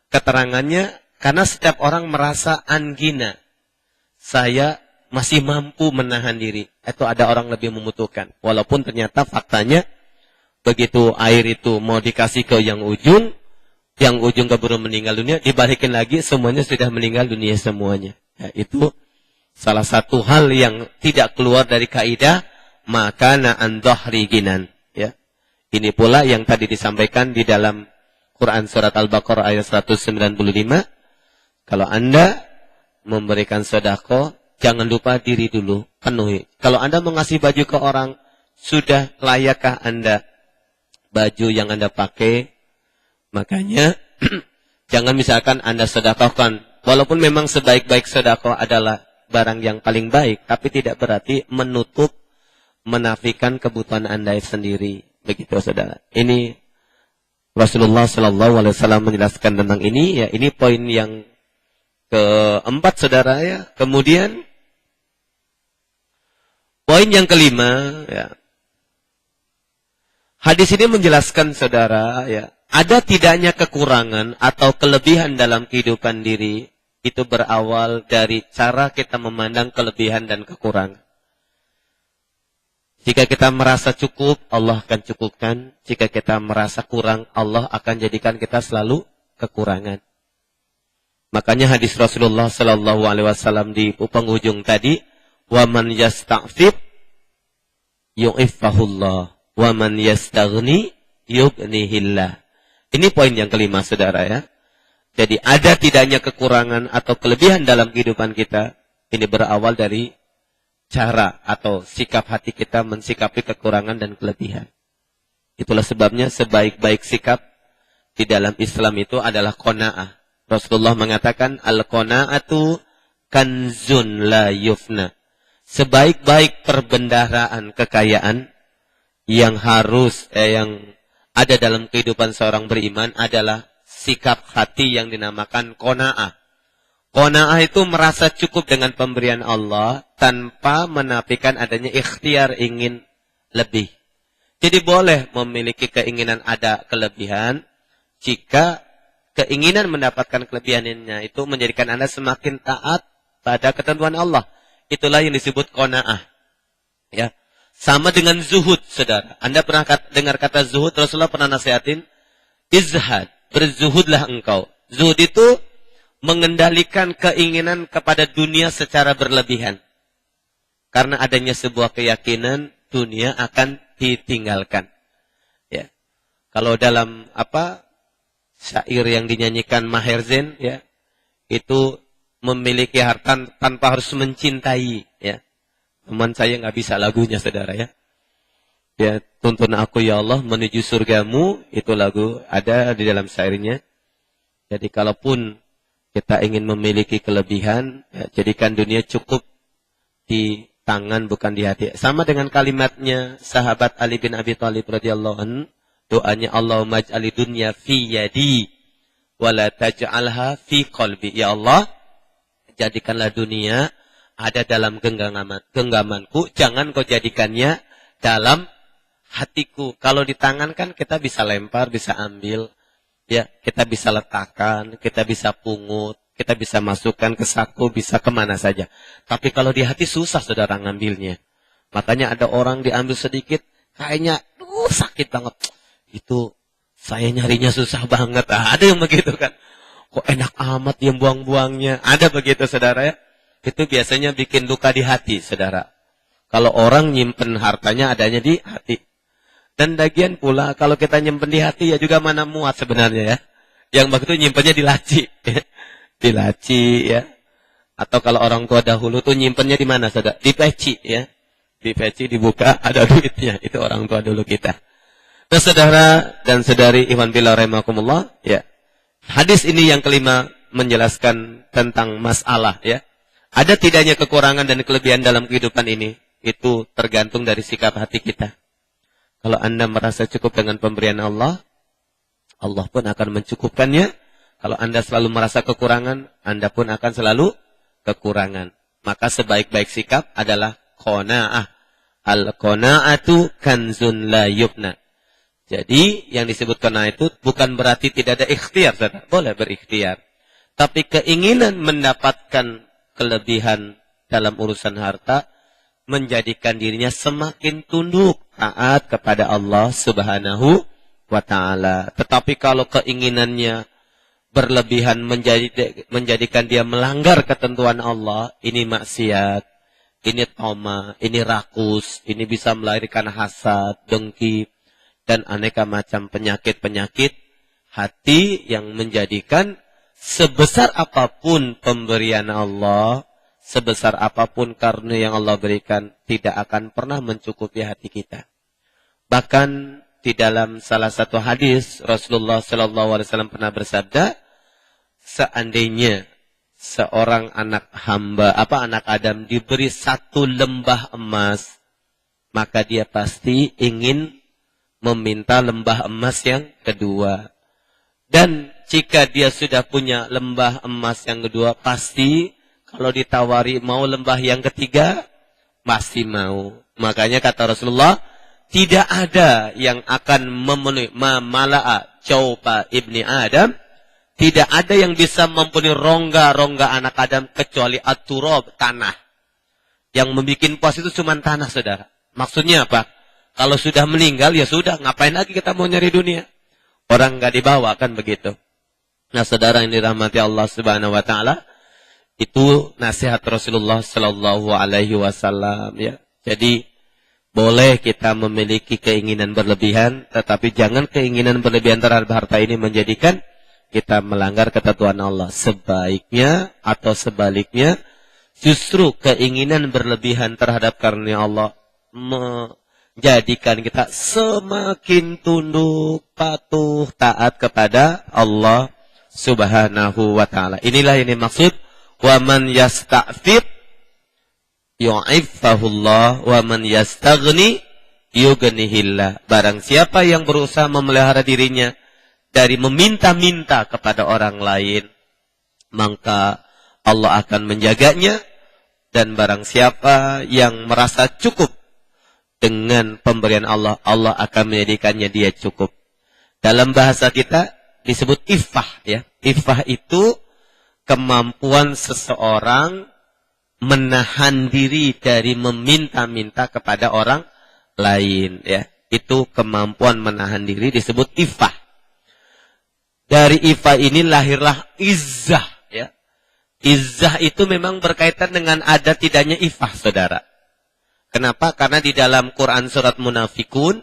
keterangannya karena setiap orang merasa angina. Saya masih mampu menahan diri. Itu ada orang lebih membutuhkan. Walaupun ternyata faktanya, begitu air itu mau dikasih ke yang ujung keburu meninggal dunia, dibalikin lagi, semuanya sudah meninggal dunia semuanya. Ya, itu salah satu hal yang tidak keluar dari kaidah makana an dhahri ginan. Ya. Ini pula yang tadi disampaikan di dalam Quran surat Al-Baqarah ayat 195. Kalau Anda memberikan sedekah, jangan lupa diri dulu, penuhi. Kalau Anda mengasih baju ke orang, sudah layakkah Anda baju yang Anda pakai? Makanya, jangan misalkan Anda sedekahkan, walaupun memang sebaik-baik sedekah adalah barang yang paling baik, tapi tidak berarti menutup, menafikan kebutuhan Anda sendiri. Begitu, saudara. Ini Rasulullah Sallallahu Alaihi Wasallam menjelaskan tentang ini. Ya, ini poin yang keempat, saudara. Ya. Kemudian poin yang kelima. Ya. Hadis ini menjelaskan, saudara. Ya, ada tidaknya kekurangan atau kelebihan dalam kehidupan diri itu berawal dari cara kita memandang kelebihan dan kekurangan. Jika kita merasa cukup, Allah akan cukupkan. Jika kita merasa kurang, Allah akan jadikan kita selalu kekurangan. Makanya hadis Rasulullah Sallallahu Alaihi Wasallam di penghujung tadi, wa man yasta'fif yu'ifahullah, wa man yastaghni yughnihillah. Ini poin yang kelima, saudara ya. Jadi ada tidaknya kekurangan atau kelebihan dalam kehidupan kita, ini berawal dari cara atau sikap hati kita mensikapi kekurangan dan kelebihan. Itulah sebabnya sebaik-baik sikap di dalam Islam itu adalah qanaah. Rasulullah mengatakan al-qanaatu kanzun la yufna. Sebaik-baik perbendaharaan kekayaan yang yang ada dalam kehidupan seorang beriman adalah sikap hati yang dinamakan qanaah. Qanaah itu merasa cukup dengan pemberian Allah tanpa menafikan adanya ikhtiar ingin lebih. Jadi boleh memiliki keinginan ada kelebihan jika keinginan mendapatkan kelebihannya itu menjadikan Anda semakin taat pada ketentuan Allah. Itulah yang disebut qanaah. Ya. Sama dengan zuhud, saudara. Anda pernah dengar kata zuhud? Rasulullah pernah nasihatin, izhad, berzuhudlah engkau. Zuhud itu mengendalikan keinginan kepada dunia secara berlebihan. Karena adanya sebuah keyakinan dunia akan ditinggalkan. Ya. Kalau dalam syair yang dinyanyikan Maher Zain, ya, itu memiliki harta tanpa harus mencintai. Ya. Teman saya nggak bisa lagunya, saudara ya. Ya, tuntun aku ya Allah menuju surgamu, itu lagu ada di dalam syairnya. Jadi kalaupun kita ingin memiliki kelebihan, ya, jadikan dunia cukup di tangan bukan di hati. Sama dengan kalimatnya sahabat Ali bin Abi Thalib radhiyallahu anhu, doanya Allahumma ij'ali dunya fi yadi wa la taj'alha fi qalbi. Ya Allah, jadikanlah dunia ada dalam genggamanku, jangan kau jadikannya dalam hatiku. Kalau di tangan kan kita bisa lempar, bisa ambil. Ya, kita bisa letakkan, kita bisa pungut, kita bisa masukkan ke saku, bisa kemana saja. Tapi kalau di hati susah, saudara, ngambilnya. Makanya ada orang diambil sedikit, kayaknya sakit banget. Itu saya nyarinya susah banget. Ada yang begitu kan. Kok enak amat yang buang-buangnya. Ada begitu, saudara ya. Itu biasanya bikin luka di hati, saudara. Kalau orang nyimpen hartanya adanya di hati. Dan bagian pula kalau kita nyimpen di hati ya juga mana muat sebenarnya ya. Yang begitu nyimpennya di laci. Di laci ya. Atau kalau orang tua dahulu tuh nyimpennya di mana, saudara? Di peci ya. Di peci dibuka ada duitnya. Itu orang tua dulu kita. Nah, saudara dan saudari ikhwan fillah rahimakumullah ya. Hadis ini yang kelima menjelaskan tentang masalah ya. Ada tidaknya kekurangan dan kelebihan dalam kehidupan ini. Itu tergantung dari sikap hati kita. Kalau Anda merasa cukup dengan pemberian Allah, Allah pun akan mencukupkannya. Kalau Anda selalu merasa kekurangan, Anda pun akan selalu kekurangan. Maka sebaik-baik sikap adalah qanaah. Al-qanaatu kanzun la yubna. Jadi yang disebut qanaah itu bukan berarti tidak ada ikhtiar, saudara. Boleh berikhtiar. Tapi keinginan mendapatkan kelebihan dalam urusan harta menjadikan dirinya semakin tunduk taat kepada Allah Subhanahu wa taala. Tetapi kalau keinginannya berlebihan menjadikan dia melanggar ketentuan Allah, ini maksiat, ini toma, ini rakus, ini bisa melahirkan hasad, dengki, dan aneka macam penyakit-penyakit hati yang menjadikan sebesar apapun pemberian Allah, sebesar apapun karunia yang Allah berikan, tidak akan pernah mencukupi hati kita. Bahkan di dalam salah satu hadis Rasulullah SAW pernah bersabda, seandainya seorang anak Adam diberi satu lembah emas, maka dia pasti ingin meminta lembah emas yang kedua. Dan jika dia sudah punya lembah emas yang kedua, pasti kalau ditawari mau lembah yang ketiga, pasti mau. Makanya kata Rasulullah, tidak ada yang akan memenuhi mala'a jawfa ibni Adam, tidak ada yang bisa mempenuhi rongga-rongga anak Adam kecuali at-turab, tanah. Yang membuat puas itu cuma tanah, saudara. Maksudnya apa? Kalau sudah meninggal, ya sudah. Ngapain lagi kita mau nyari dunia? Orang nggak dibawa, kan begitu. Nah, saudara yang dirahmati Allah Subhanahu Wa Taala, itu nasihat Rasulullah Sallallahu Alaihi Wasallam. Ya, jadi boleh kita memiliki keinginan berlebihan, tetapi jangan keinginan berlebihan terhadap harta ini menjadikan kita melanggar ketentuan Allah. Sebaiknya atau sebaliknya, justru keinginan berlebihan terhadap karunia Allah menjadikan kita semakin tunduk, patuh, taat kepada Allah Subhanahu wa Ta'ala. Inilah yang dimaksud wa man yasta'fif yu'iffahullah wa man yastaghni yughnihillah. Barang siapa yang berusaha memelihara dirinya dari meminta-minta kepada orang lain, maka Allah akan menjaganya. Dan barang siapa yang merasa cukup dengan pemberian Allah, Allah akan menjadikannya dia cukup. Dalam bahasa kita disebut iffah, ya. Iffah itu kemampuan seseorang menahan diri dari meminta-minta kepada orang lain, ya. Itu kemampuan menahan diri disebut iffah. Dari iffah ini lahirlah izzah, ya. Izzah itu memang berkaitan dengan ada tidaknya iffah, saudara. Kenapa? Karena di dalam Quran surat Munafikun,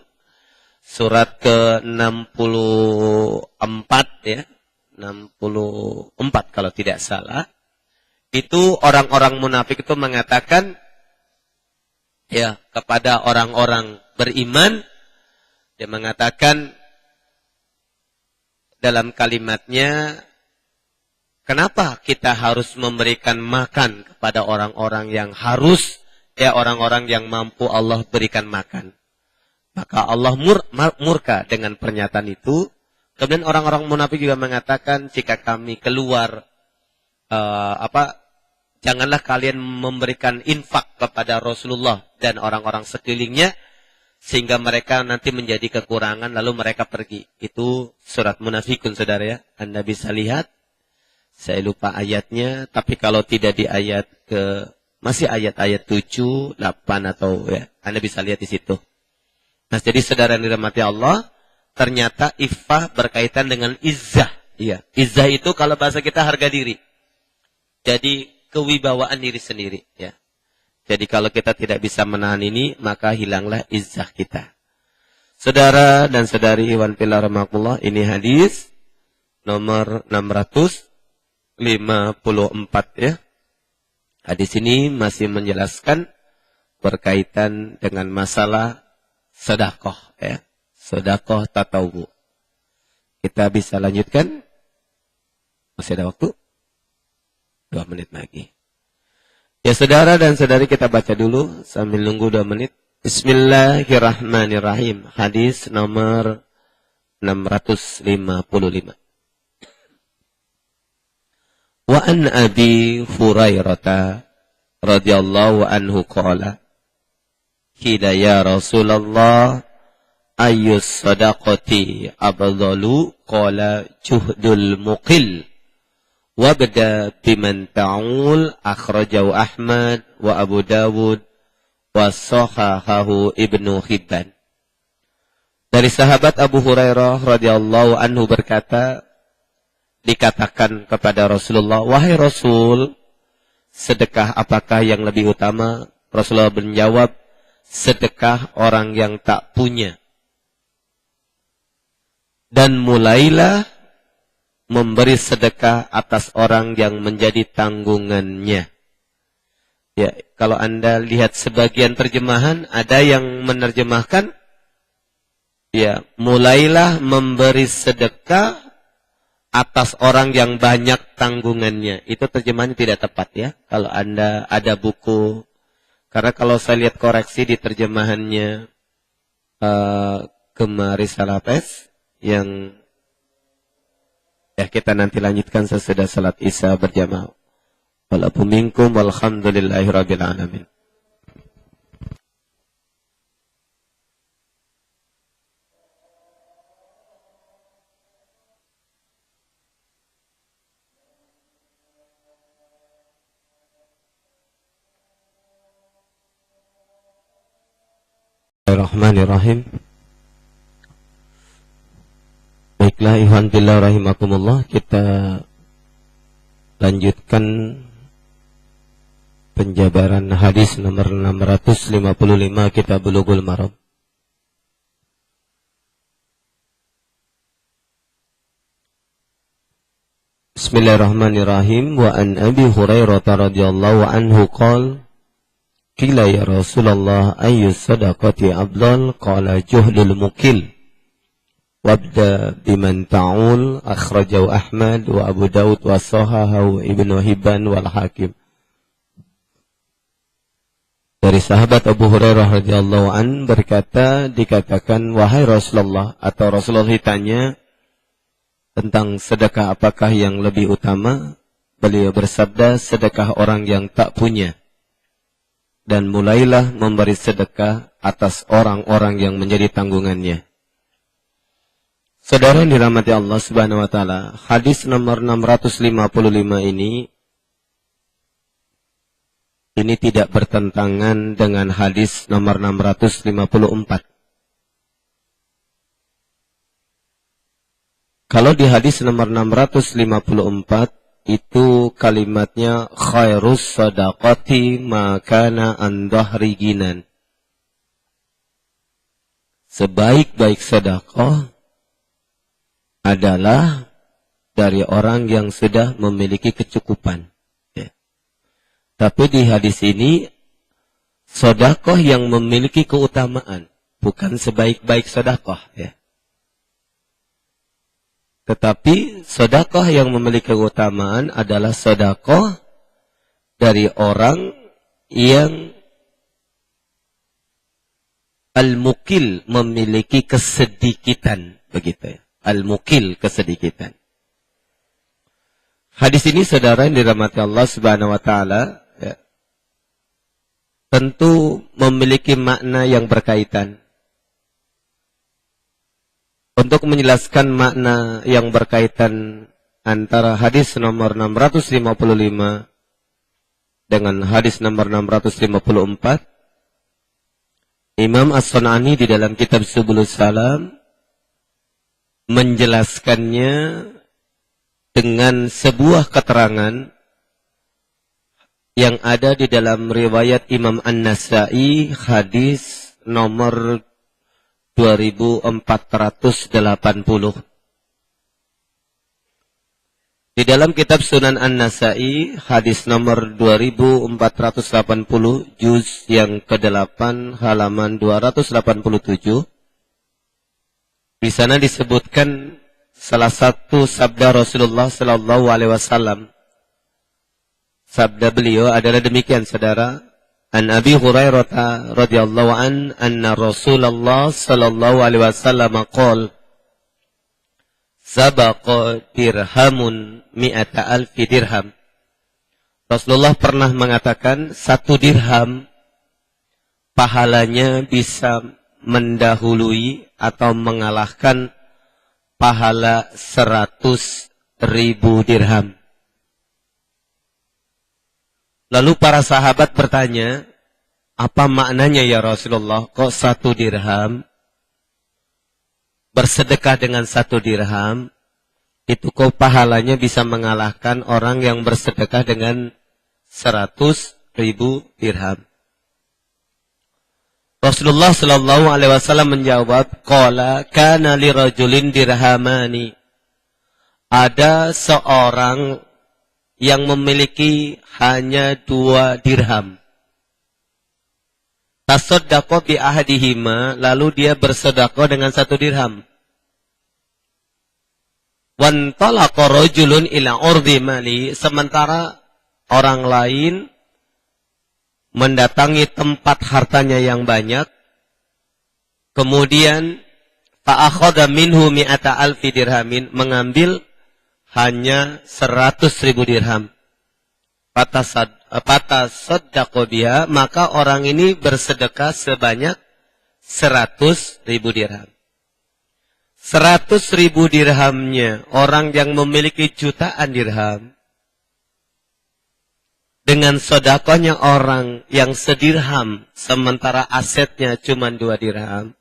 surat ke-64, ya, 64 kalau tidak salah, itu orang-orang munafik itu mengatakan, ya, kepada orang-orang beriman, dia mengatakan dalam kalimatnya, kenapa kita harus memberikan makan kepada orang-orang yang harus, ya, orang-orang yang mampu Allah berikan makan. Maka Allah murka dengan pernyataan itu. Kemudian orang-orang munafik juga mengatakan, jika kami keluar, janganlah kalian memberikan infak kepada Rasulullah dan orang-orang sekelilingnya, sehingga mereka nanti menjadi kekurangan, lalu mereka pergi. Itu surat Munafikun, saudara, ya. Anda bisa lihat, saya lupa ayatnya, tapi kalau tidak di ayat masih ayat-ayat 7, 8 atau, ya, Anda bisa lihat di situ. Nah, jadi saudara yang dirahmati Allah, ternyata iffah berkaitan dengan izzah. Iya, izzah itu kalau bahasa kita harga diri. Jadi kewibawaan diri sendiri, ya. Jadi kalau kita tidak bisa menahan ini, maka hilanglah izzah kita. Saudara dan saudari Iwan Fillah Rahmatullah, ini hadis nomor 654, ya. Hadis ini masih menjelaskan berkaitan dengan masalah sedekah, ya. Sedekah tatawwu. Kita bisa lanjutkan? Masih ada waktu? 2 menit lagi. Ya, saudara dan saudari, kita baca dulu sambil nunggu 2 menit. Bismillahirrahmanirrahim. Hadis nomor 655. Wa an Abi Hurairah radhiyallahu anhu qala, qila ya Rasulullah ayyus sadaqati afdalu, qala juhdul muqil wabda biman ta'ul, akhrajahu Ahmad wa Abu Dawud wa sahahahu Ibnu Hibban. Dari sahabat Abu Hurairah radhiyallahu anhu berkata, dikatakan kepada Rasulullah, wahai Rasul, sedekah apakah yang lebih utama? Rasulullah menjawab, sedekah orang yang tak punya. Dan mulailah memberi sedekah atas orang yang menjadi tanggungannya. Ya, kalau Anda lihat sebagian terjemahan, ada yang menerjemahkan, ya, mulailah memberi sedekah atas orang yang banyak tanggungannya. Itu terjemahannya tidak tepat ya. Kalau Anda ada buku, karena kalau saya lihat koreksi di terjemahannya Gemari Salapes, yang ya kita nanti lanjutkan sesudah salat Isya berjamaah. Walaupun minkum walhamdulillahirabbil alamin. Bismillahirrahmanirrahim. Baiklah, ikhwan fillah rahimakumullah, kita lanjutkan penjabaran hadis nomor 655 kitab Bulughul Maram. Bismillahirrahmanirrahim. Wa an Abi Hurairah radhiyallahu anhu qala qila ya Rasulullah ayyu sadaqati afdal qala juhdul mukil wabda biman ta'ul akhrajahu Ahmad wa Abu Daud wa sahahahu Ibnu Hibban wal Hakim. Dari sahabat Abu Hurairah radhiyallahu an berkata, dikatakan, wahai Rasulullah, atau Rasulullah ditanya tentang sedekah apakah yang lebih utama, beliau bersabda, sedekah orang yang tak punya, dan mulailah memberi sedekah atas orang-orang yang menjadi tanggungannya. Saudara yang dirahmati Allah Subhanahu wa taala, hadis nomor 655 ini tidak bertentangan dengan hadis nomor 654. Kalau di hadis nomor 654 itu kalimatnya khairus sadaqati ma kana an dhahri ginan. Sebaik-baik sedekah adalah dari orang yang sudah memiliki kecukupan. Ya. Tapi di hadis ini, sedekah yang memiliki keutamaan, bukan sebaik-baik sedekah. Ya. Tetapi sedekah yang memiliki keutamaan adalah sedekah dari orang yang al-mukil, memiliki kesedikitan, begitu ya. Al-mukil, kesedikitan. Hadis ini saudara yang dirahmati Allah Subhanahu wa taala, ya, tentu memiliki makna yang berkaitan. Untuk menjelaskan makna yang berkaitan antara hadis nomor 655 dengan hadis nomor 654, Imam As-Sun'ani di dalam kitab Subulus Salam menjelaskannya dengan sebuah keterangan yang ada di dalam riwayat Imam An-Nasai hadis nomor 2480. Di dalam kitab Sunan An-Nasai hadis nomor 2480 juz yang ke-8 halaman 287. Di sana disebutkan salah satu sabda Rasulullah sallallahu alaihi wasallam. Sabda beliau adalah demikian, saudara. An Abi Hurairah radhiyallahu an anna Rasulullah sallallahu alaihi wasallam qala sabaqa dirhamun mi'ata alfi dirham. Rasulullah pernah mengatakan 1 dirham pahalanya bisa mendahului atau mengalahkan pahala 100.000 dirham. Lalu para sahabat bertanya, apa maknanya ya Rasulullah? Kok 1 dirham? Bersedekah dengan 1 dirham, itu kok pahalanya bisa mengalahkan orang yang bersedekah dengan 100.000 dirham. Rasulullah sallallahu alaihi wasallam menjawab, qala kana lirajulin dirhamani. Ada seorang yang memiliki hanya 2 dirham. Tasaddaqa bi ahadihima, lalu dia bersedekah dengan 1 dirham. Wantalaqa rajulun ila urdi mali, sementara orang lain mendatangi tempat hartanya yang banyak, kemudian fa'akhadha minhu mi'ata alfi dirhamin, mengambil hanya 100.000 dirham. Fatasaddaqo biha, maka orang ini bersedekah sebanyak 100.000 dirham. 100.000 dirhamnya orang yang memiliki jutaan dirham, dengan sedekahnya orang yang sedirham, sementara asetnya cuma 2 dirham,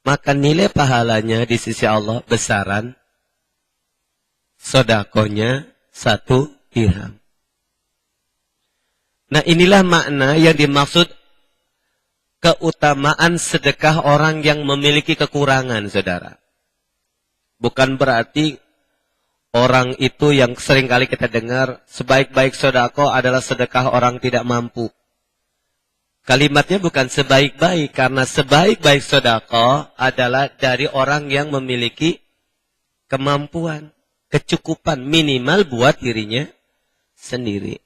maka nilai pahalanya di sisi Allah besaran sedekahnya 1 dirham. Nah, inilah makna yang dimaksud keutamaan sedekah orang yang memiliki kekurangan, saudara. Bukan berarti orang itu yang sering kali kita dengar, sebaik-baik sedekah adalah sedekah orang tidak mampu. Kalimatnya bukan sebaik-baik, karena sebaik-baik sedekah adalah dari orang yang memiliki kemampuan, kecukupan minimal buat dirinya sendiri.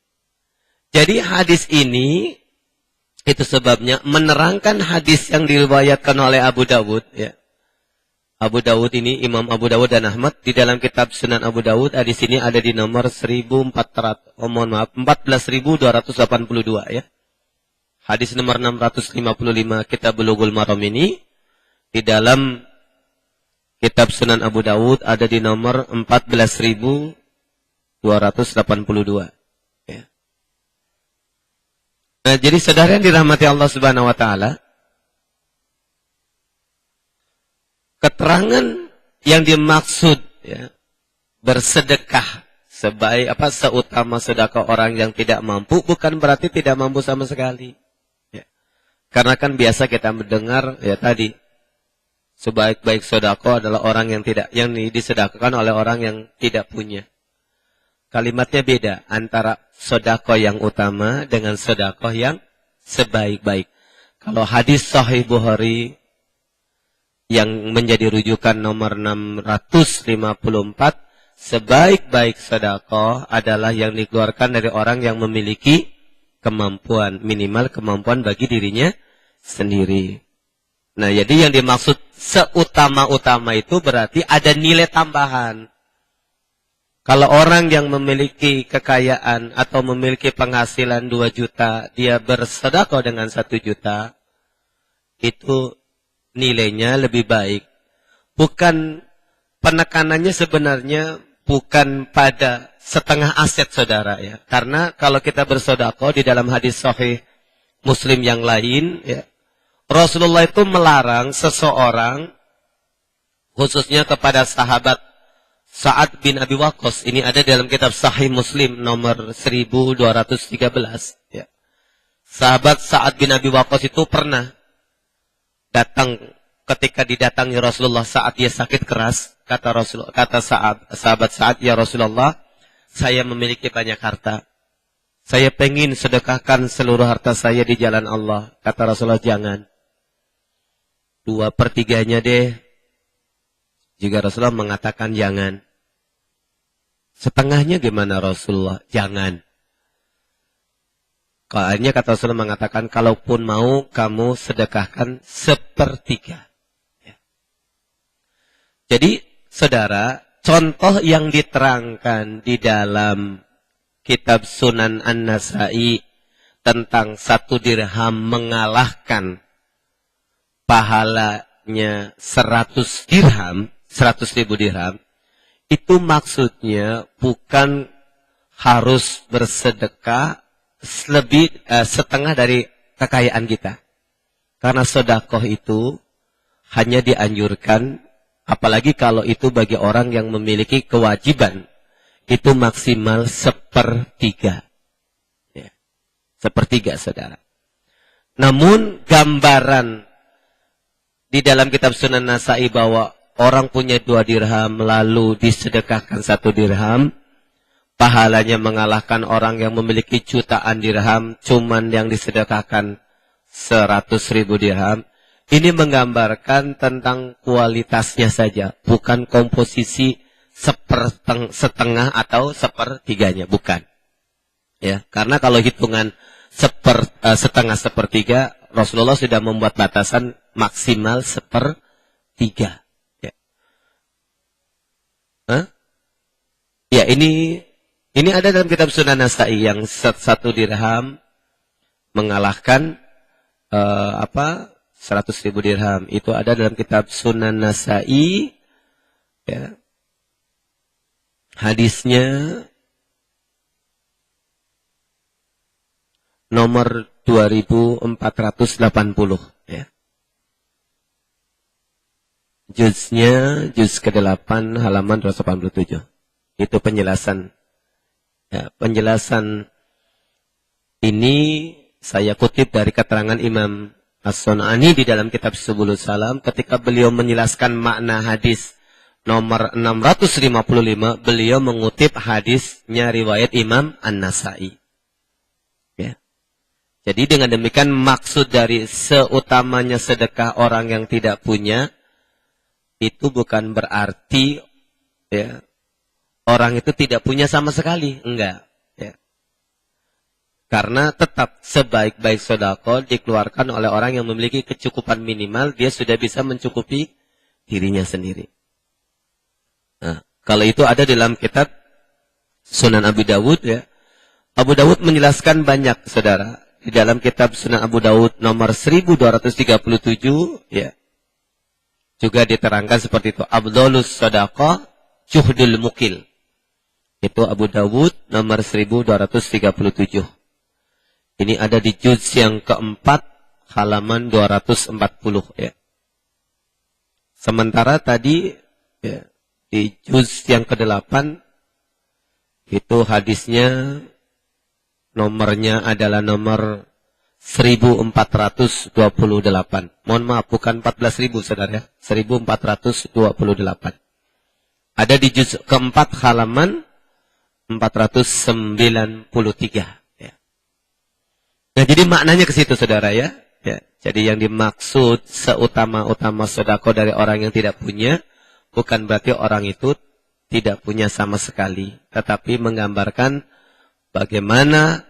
Jadi hadis ini, itu sebabnya menerangkan hadis yang diriwayatkan oleh Abu Dawud, ya. Abu Dawud ini, Imam Abu Dawud dan Ahmad, di dalam kitab Sunan Abu Dawud, di sini ada di nomor 1482 ya. Hadis nomor 655 kitab Bulughul Maram ini, di dalam kitab Sunan Abu Dawud ada di nomor 14.282. Ya. Nah, jadi saudara yang dirahmati Allah Subhanahu wa taala, keterangan yang dimaksud, ya, bersedekah seutama sedekah orang yang tidak mampu, bukan berarti tidak mampu sama sekali. Ya. Karena kan biasa kita mendengar, ya tadi, sebaik-baik sedekah adalah orang yang disedekahkan oleh orang yang tidak punya. Kalimatnya beda antara sedekah yang utama dengan sedekah yang sebaik-baik. Kalau hadis Sahih Bukhari yang menjadi rujukan nomor 654, sebaik-baik sedekah adalah yang dikeluarkan dari orang yang memiliki kemampuan, minimal kemampuan bagi dirinya sendiri. Nah, jadi yang dimaksud seutama-utama itu berarti ada nilai tambahan. Kalau orang yang memiliki kekayaan atau memiliki penghasilan 2 juta, dia bersedekah dengan 1 juta, itu nilainya lebih baik. Bukan, penekanannya sebenarnya bukan pada setengah aset, saudara, ya. Karena kalau kita bersedekah di dalam hadis Sahih Muslim yang lain, ya, Rasulullah itu melarang seseorang, khususnya kepada sahabat Sa'ad bin Abi Waqqas. Ini ada dalam kitab Sahih Muslim nomor 1213. Ya. Sahabat Sa'ad bin Abi Waqqas itu pernah datang, ketika didatangi Rasulullah saat dia sakit keras, kata sahabat Sa'ad, ya Rasulullah, saya memiliki banyak harta. Saya pengen sedekahkan seluruh harta saya di jalan Allah. Kata Rasulullah, jangan. 2/3 deh. Jika Rasulullah mengatakan jangan. Setengahnya gimana Rasulullah? Jangan. Akhirnya kata Rasulullah mengatakan, kalaupun mau kamu sedekahkan 1/3. Ya. Jadi, saudara, contoh yang diterangkan di dalam kitab Sunan An-Nasai tentang 1 dirham mengalahkan pahalanya 100 dirham, 100.000 dirham, itu maksudnya bukan harus bersedekah setengah dari kekayaan kita. Karena sedekah itu hanya dianjurkan, apalagi kalau itu bagi orang yang memiliki kewajiban, itu maksimal 1/3. Ya. 1/3, saudara. Namun gambaran di dalam kitab Sunan Nasa'i bahwa orang punya 2 dirham lalu disedekahkan 1 dirham, pahalanya mengalahkan orang yang memiliki jutaan dirham, cuman yang disedekahkan 100.000 dirham. Ini menggambarkan tentang kualitasnya saja, bukan komposisi setengah atau sepertiganya, bukan. Ya, karena kalau hitungan setengah sepertiga, Rasulullah sudah membuat batasan maksimal 1/3. Ya, ya ini ada dalam kitab Sunan Nasa'i yang 1 dirham mengalahkan 100.000 dirham. Itu ada dalam kitab Sunan Nasa'i. Ya. Hadisnya nomor 2480. Ya. Juznya, juz ke-8 halaman 287. Itu penjelasan. Ya, penjelasan ini saya kutip dari keterangan Imam As-Sun'ani di dalam kitab Subulus Salam ketika beliau menjelaskan makna hadis nomor 655, beliau mengutip hadisnya riwayat Imam An-Nasa'i. Ya. Jadi dengan demikian maksud dari seutamanya sedekah orang yang tidak punya itu bukan berarti ya, orang itu tidak punya sama sekali, enggak. Ya. Karena tetap sebaik-baik sedekah dikeluarkan oleh orang yang memiliki kecukupan minimal, dia sudah bisa mencukupi dirinya sendiri. Nah, kalau itu ada dalam kitab Sunan Abu Dawud ya. Abu Dawud menjelaskan banyak, saudara. Di dalam kitab Sunan Abu Dawud nomor 1237 ya. Juga diterangkan seperti itu. Afdhalus shadaqah juhdul mukil. Itu Abu Dawud nomor 1237. Ini ada di juz yang keempat halaman 240 ya. Sementara tadi ya, di juz yang ke-8 itu hadisnya nomornya adalah nomor 1428. Mohon maaf, bukan 14.000 saudara ya. 1428. Ada di juz keempat halaman 493. Ya. Nah, jadi maknanya ke situ saudara ya. Ya. Jadi yang dimaksud seutama-utama sedekah dari orang yang tidak punya, bukan berarti orang itu tidak punya sama sekali. Tetapi menggambarkan bagaimana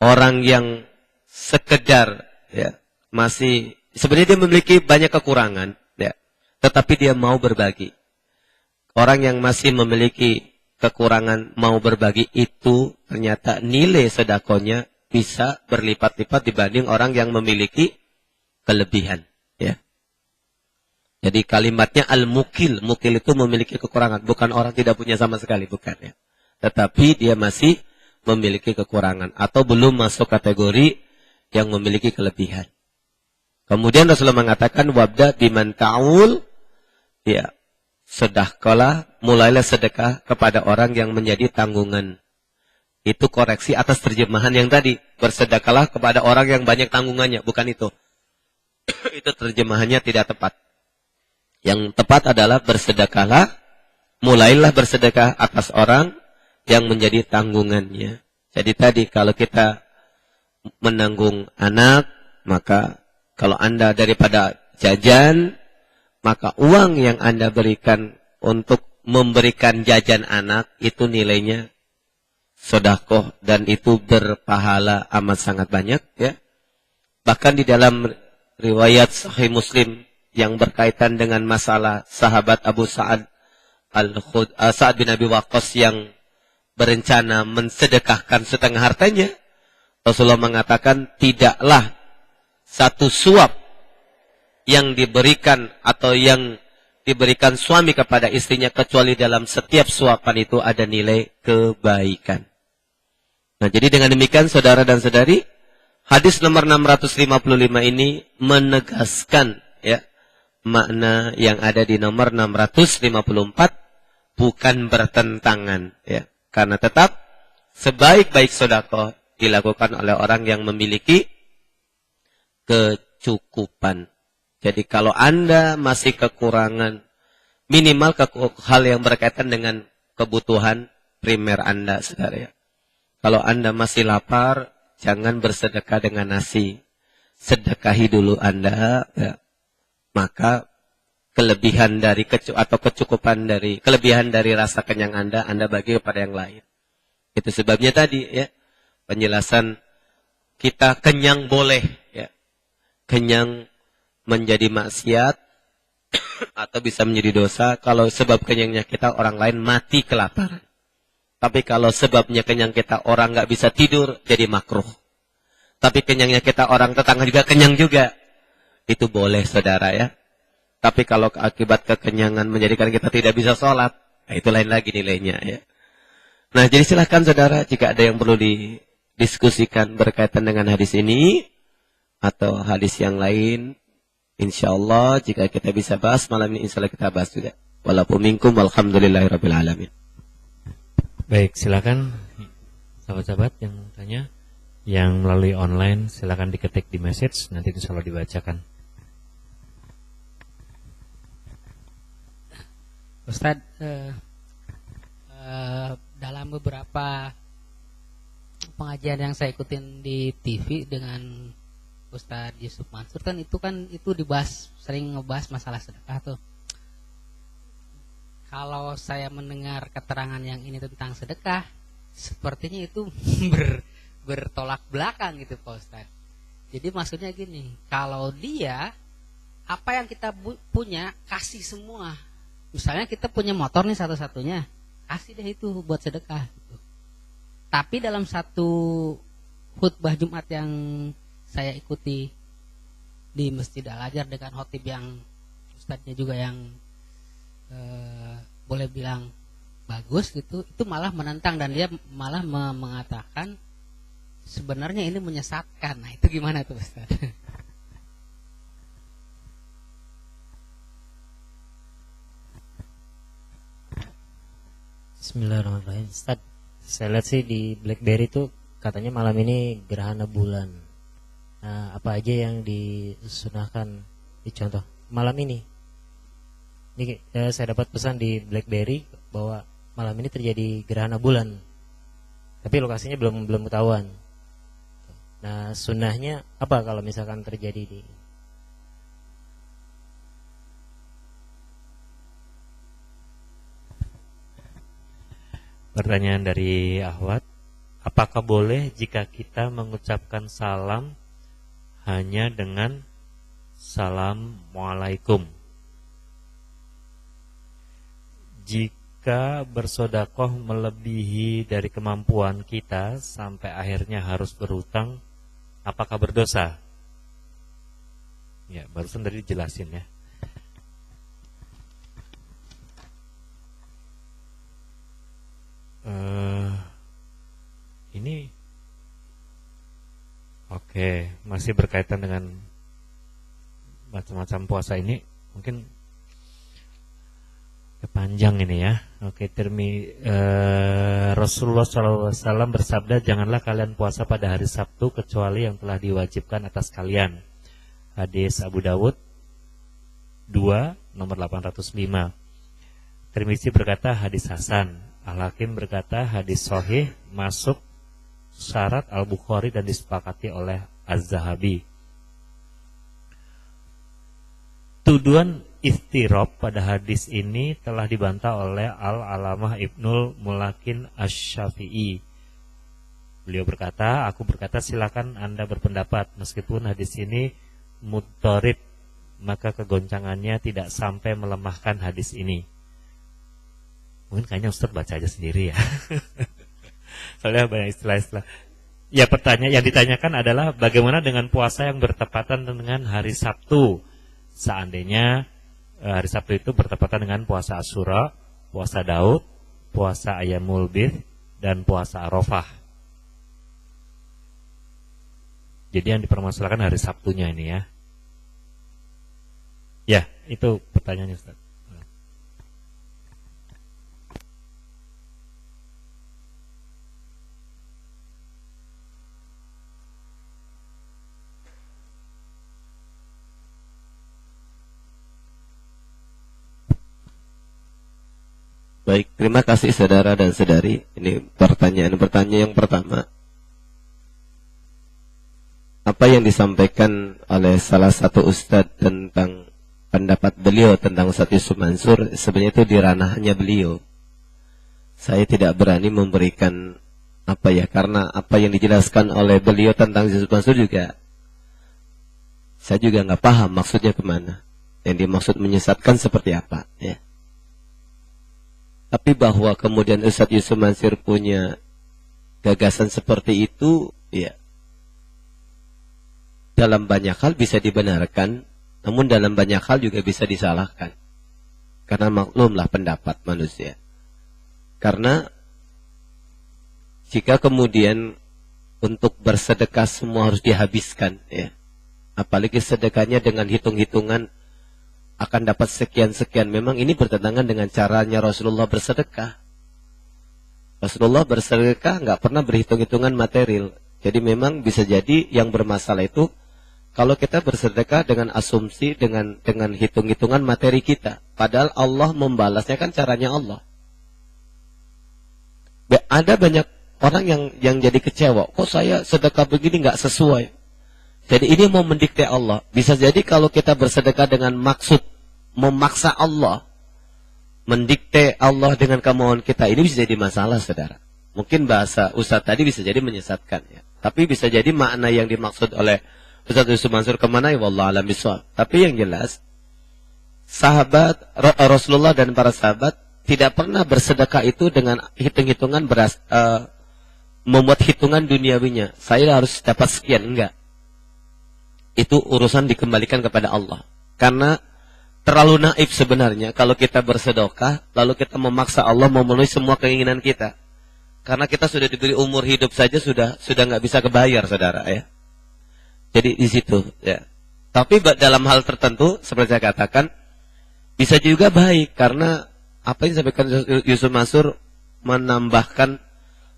orang yang sekedar ya, masih sebenarnya dia memiliki banyak kekurangan ya, tetapi dia mau berbagi. Orang yang masih memiliki kekurangan mau berbagi itu ternyata nilai sedekahnya bisa berlipat-lipat dibanding orang yang memiliki kelebihan ya. Jadi kalimatnya al-mukil, mukil itu memiliki kekurangan, bukan orang tidak punya sama sekali, bukan ya. Tetapi dia masih memiliki kekurangan atau belum masuk kategori yang memiliki kelebihan. Kemudian Rasulullah mengatakan wabda biman ta'ul ya, sedekahlah, mulailah sedekah kepada orang yang menjadi tanggungan. Itu koreksi atas terjemahan yang tadi, bersedekahlah kepada orang yang banyak tanggungannya, bukan itu. Itu terjemahannya tidak tepat. Yang tepat adalah bersedekahlah, mulailah bersedekah atas orang yang menjadi tanggungannya. Jadi tadi kalau kita menanggung anak, maka kalau Anda daripada jajan, maka uang yang Anda berikan untuk memberikan jajan anak itu nilainya sedekah dan itu berpahala amat sangat banyak ya. Bahkan di dalam riwayat Sahih Muslim yang berkaitan dengan masalah sahabat Abu Sa'ad Sa'ad bin Abi Waqqas yang berencana mensedekahkan setengah hartanya, Rasulullah mengatakan tidaklah satu suap yang diberikan atau yang diberikan suami kepada istrinya kecuali dalam setiap suapan itu ada nilai kebaikan. Nah, jadi dengan demikian saudara dan saudari, hadis nomor 655 ini menegaskan ya makna yang ada di nomor 654 bukan bertentangan ya. Karena tetap sebaik-baik sedekah dilakukan oleh orang yang memiliki kecukupan. Jadi kalau Anda masih kekurangan, minimal hal yang berkaitan dengan kebutuhan primer Anda, saudara ya. Kalau Anda masih lapar, jangan bersedekah dengan nasi. Sedekahi dulu Anda, ya. Maka kelebihan dari kelebihan dari rasa kenyang Anda bagi kepada yang lain. Itu sebabnya tadi ya, penjelasan kita kenyang boleh ya. Kenyang menjadi maksiat atau bisa menjadi dosa kalau sebab kenyangnya kita orang lain mati kelaparan. Tapi kalau sebabnya kenyang kita orang nggak bisa tidur jadi makruh. Tapi kenyangnya kita orang tetangga juga kenyang juga. Itu boleh saudara ya. Tapi kalau akibat kekenyangan menjadikan kita tidak bisa sholat, nah itu lain lagi nilainya ya. Nah jadi silahkan saudara jika ada yang perlu didiskusikan berkaitan dengan hadis ini atau hadis yang lain, insya Allah jika kita bisa bahas malam ini insya Allah kita bahas juga. Walaupun minkum walhamdulillahirabbil alamin.
Baik, silakan sahabat-sahabat yang tanya, yang melalui online silakan diketik di message, nanti insya Allah dibacakan.
Ustadz, dalam beberapa pengajian yang saya ikutin di TV dengan Ustadz Yusuf Mansur kan itu dibahas, sering ngebahas masalah sedekah tuh. Kalau saya mendengar keterangan yang ini tentang sedekah, sepertinya itu bertolak belakang gitu Pak Ustadz. Jadi maksudnya gini, kalau dia apa yang kita punya kasih semua. Misalnya kita punya motor nih satu-satunya, kasih deh itu buat sedekah gitu. Tapi dalam satu khutbah Jumat yang saya ikuti di Masjid Al-Azhar dengan khotib yang ustadznya juga yang boleh bilang bagus gitu, itu malah menentang dan dia malah mengatakan sebenarnya ini menyesatkan. Nah itu gimana tuh Ustaz?
Bismillahirrahmanirrahim. Ustaz, saya lihat sih di BlackBerry tuh katanya malam ini gerhana bulan. Nah, apa aja yang disunahkan dicontoh malam ini? Ini saya dapat pesan di BlackBerry bahwa malam ini terjadi gerhana bulan. Tapi lokasinya belum ketahuan. Nah, sunnahnya apa kalau misalkan terjadi di Pertanyaan dari Ahwat, apakah boleh jika kita mengucapkan salam hanya dengan Assalamualaikum? Jika bersodakoh melebihi dari kemampuan kita sampai akhirnya harus berhutang, apakah berdosa? Ya, barusan tadi dijelasin ya. Ini oke, masih berkaitan dengan macam-macam puasa ini, mungkin panjang ini ya. Oke, Rasulullah SAW bersabda, janganlah kalian puasa pada hari Sabtu kecuali yang telah diwajibkan atas kalian. Hadis Abu Dawud 2 nomor 805. Tirmizi berkata hadis hasan. Al-Hakim berkata hadis sahih, masuk syarat Al-Bukhari dan disepakati oleh Az-Zahabi. Tuduhan istirab pada hadis ini telah dibantah oleh Al-Alamah Ibnul Mulakin Asy-Syafi'i. Beliau berkata, aku berkata silakan Anda berpendapat, meskipun hadis ini mudharib, maka kegoncangannya tidak sampai melemahkan hadis ini. Mungkin kayaknya Ustaz baca aja sendiri ya. Soalnya banyak istilah-istilah. Ya, pertanyaan yang ditanyakan adalah bagaimana dengan puasa yang bertepatan dengan hari Sabtu? Seandainya hari Sabtu itu bertepatan dengan puasa Asyura, puasa Daud, puasa Ayyamul Bid, dan puasa Arafah. Jadi yang dipermasalahkan hari Sabtunya ini ya. Ya, itu pertanyaannya Ustaz.
Baik, terima kasih saudara dan saudari. Ini pertanyaan yang pertama. Apa yang disampaikan oleh salah satu ustadz tentang pendapat beliau tentang Ustadz Yusuf Mansur, sebenarnya itu di ranahnya beliau. Saya tidak berani memberikan karena apa yang dijelaskan oleh beliau tentang Yusuf Mansur juga, saya juga nggak paham maksudnya kemana. Yang dimaksud menyesatkan seperti apa, ya. Tapi bahwa kemudian Ustadz Yusuf Mansur punya gagasan seperti itu, ya, dalam banyak hal bisa dibenarkan, namun dalam banyak hal juga bisa disalahkan. Karena maklumlah pendapat manusia. Karena jika kemudian untuk bersedekah semua harus dihabiskan, ya, apalagi sedekahnya dengan hitung-hitungan akan dapat sekian-sekian. Memang ini bertentangan dengan caranya Rasulullah bersedekah. Rasulullah bersedekah nggak pernah berhitung-hitungan material. Jadi memang bisa jadi yang bermasalah itu kalau kita bersedekah dengan asumsi, dengan hitung-hitungan materi kita. Padahal Allah membalasnya kan caranya Allah. Ada banyak orang yang jadi kecewa. Kok saya sedekah begini nggak sesuai? Jadi ini mau mendikte Allah. Bisa jadi kalau kita bersedekah dengan maksud memaksa Allah, mendikte Allah dengan kemauan kita, ini bisa jadi masalah, saudara. Mungkin bahasa Ustadz tadi bisa jadi menyesatkan, ya. Tapi bisa jadi makna yang dimaksud oleh Ustadz Yusuf Mansur kemana, ya wallah alam bisawab. Tapi yang jelas, sahabat Rasulullah dan para sahabat tidak pernah bersedekah itu dengan hitung-hitungan membuat hitungan duniawinya. Saya harus dapat sekian, enggak. Itu urusan dikembalikan kepada Allah. Karena terlalu naif sebenarnya kalau kita bersedekah lalu kita memaksa Allah memenuhi semua keinginan kita. Karena kita sudah diberi umur hidup saja sudah nggak bisa kebayar, saudara, ya. Jadi di situ, ya. Tapi dalam hal tertentu seperti saya katakan bisa juga baik, karena apa yang disampaikan Yusuf Mansur menambahkan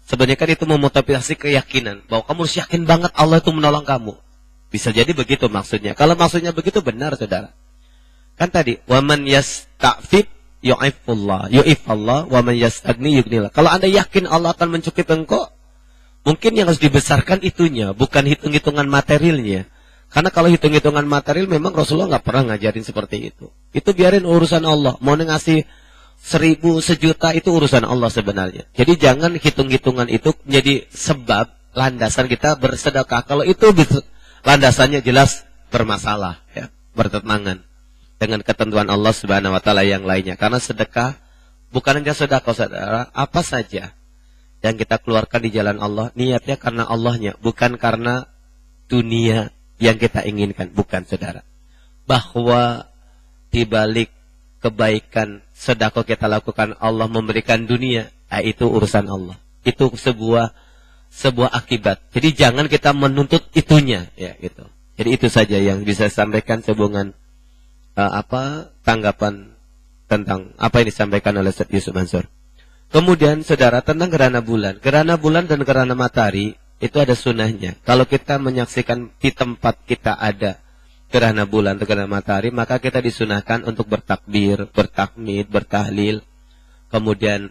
sebenarnya kan itu memotivasi keyakinan bahwa kamu harus yakin banget Allah itu menolong kamu. Bisa jadi begitu maksudnya. Kalau maksudnya begitu benar, saudara. Kan tadi, waman yasta'fif yu'ifallah, waman yastagni yughnillah. Kalau Anda yakin Allah akan mencukupi engkau, mungkin yang harus dibesarkan itunya, bukan hitung-hitungan materialnya. Karena kalau hitung-hitungan material memang Rasulullah nggak pernah ngajarin seperti itu. Itu biarin urusan Allah. Mau ngasih 1000, 1.000.000 itu urusan Allah sebenarnya. Jadi jangan hitung-hitungan itu menjadi sebab landasan kita bersedekah. Kalau itu landasannya jelas bermasalah, ya, bertentangan dengan ketentuan Allah Subhanahu wa taala yang lainnya. Karena sedekah bukan hanya sedekah, saudara, apa saja yang kita keluarkan di jalan Allah niatnya karena Allahnya, bukan karena dunia yang kita inginkan, bukan, saudara. Bahwa di balik kebaikan sedekah kita lakukan Allah memberikan dunia, itu urusan Allah. Itu sebuah akibat. Jadi jangan kita menuntut itunya, ya, gitu. Jadi itu saja yang bisa saya sampaikan sehubungan tanggapan tentang apa yang disampaikan oleh Ustaz Yusuf Mansur. Kemudian, saudara, tentang gerhana bulan. Gerhana bulan dan gerhana matahari itu ada sunnahnya. Kalau kita menyaksikan di tempat kita ada gerhana bulan atau gerhana matahari, maka kita disunahkan untuk bertakbir, bertahmid, bertahlil, kemudian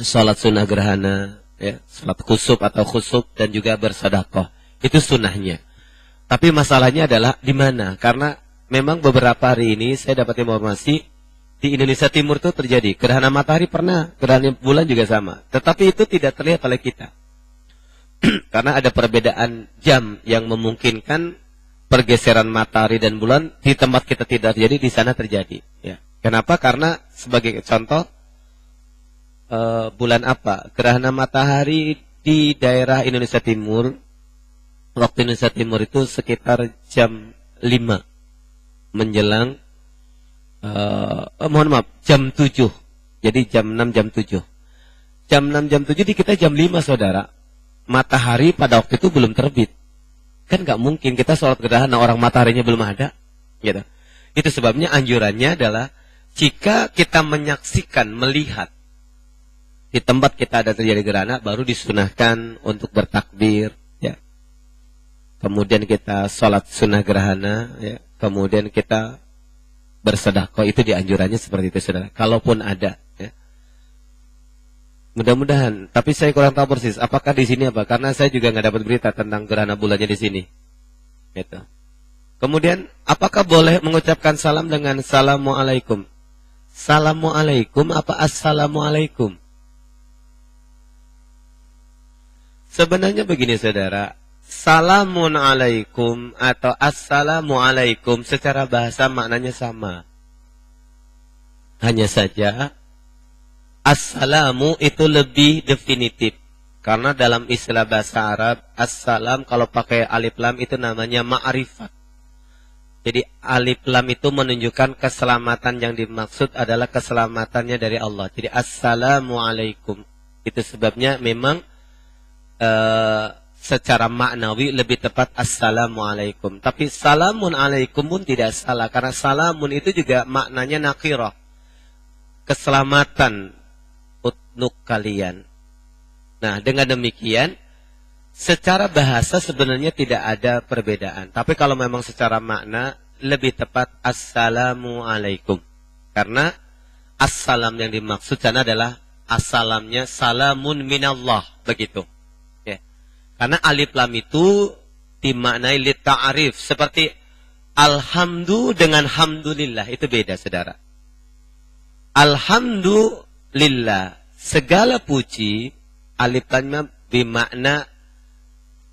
sholat sunnah gerhana, ya, sholat khusuf atau khusuf, dan juga bersedekah. Itu sunnahnya. Tapi masalahnya adalah di mana? Karena memang beberapa hari ini saya dapat informasi di Indonesia Timur itu terjadi gerhana matahari, pernah gerhana bulan juga sama. Tetapi itu tidak terlihat oleh kita. Karena ada perbedaan jam yang memungkinkan pergeseran matahari dan bulan di tempat kita tidak terjadi, di sana terjadi. Ya. Kenapa? Karena sebagai contoh, bulan apa? Gerhana matahari di daerah Indonesia Timur, waktu Indonesia Timur itu sekitar jam 5 menjelang jam 7. Jadi jam 6 jam 7. Jam 6 jam 7 di kita jam 5, saudara. Matahari pada waktu itu belum terbit. Kan nggak mungkin kita sholat gerhana orang mataharinya belum ada, gitu. Itu sebabnya anjurannya adalah jika kita menyaksikan, melihat di tempat kita ada terjadi gerhana, baru disunahkan untuk bertakbir, ya. Kemudian kita sholat sunnah gerhana, ya. Kemudian kita bersedekah, itu dianjurannya seperti itu, saudara. Kalaupun ada, ya. Mudah-mudahan. Tapi saya kurang tahu persis. Apakah di sini apa? Karena saya juga nggak dapat berita tentang gerhana bulannya di sini. Gitu. Kemudian, apakah boleh mengucapkan salam dengan Assalamualaikum? Assalamualaikum apa Assalamualaikum? Sebenarnya begini saudara, Salamun alaikum atau Assalamualaikum secara bahasa maknanya sama. Hanya saja, Assalamu itu lebih definitif. Karena dalam istilah bahasa Arab, Assalam kalau pakai alif lam itu namanya ma'rifat. Jadi alif lam itu menunjukkan keselamatan yang dimaksud adalah keselamatannya dari Allah. Jadi Assalamualaikum. Itu sebabnya memang secara maknawi lebih tepat Assalamualaikum. Tapi Salamun alaikum pun tidak salah. Karena Salamun itu juga maknanya nakirah. Keselamatan untuk kalian. Nah, dengan demikian, secara bahasa sebenarnya tidak ada perbedaan. Tapi kalau memang secara makna, lebih tepat Assalamualaikum. Karena Assalam yang dimaksud sana adalah Assalamnya salamun minallah. Begitu. Ya. Karena alif lam itu dimaknai li ta'arif. Seperti Alhamdu dengan Hamdulillah. Itu beda, saudara. Alhamdulillah. Segala puji, alif lamnya bermakna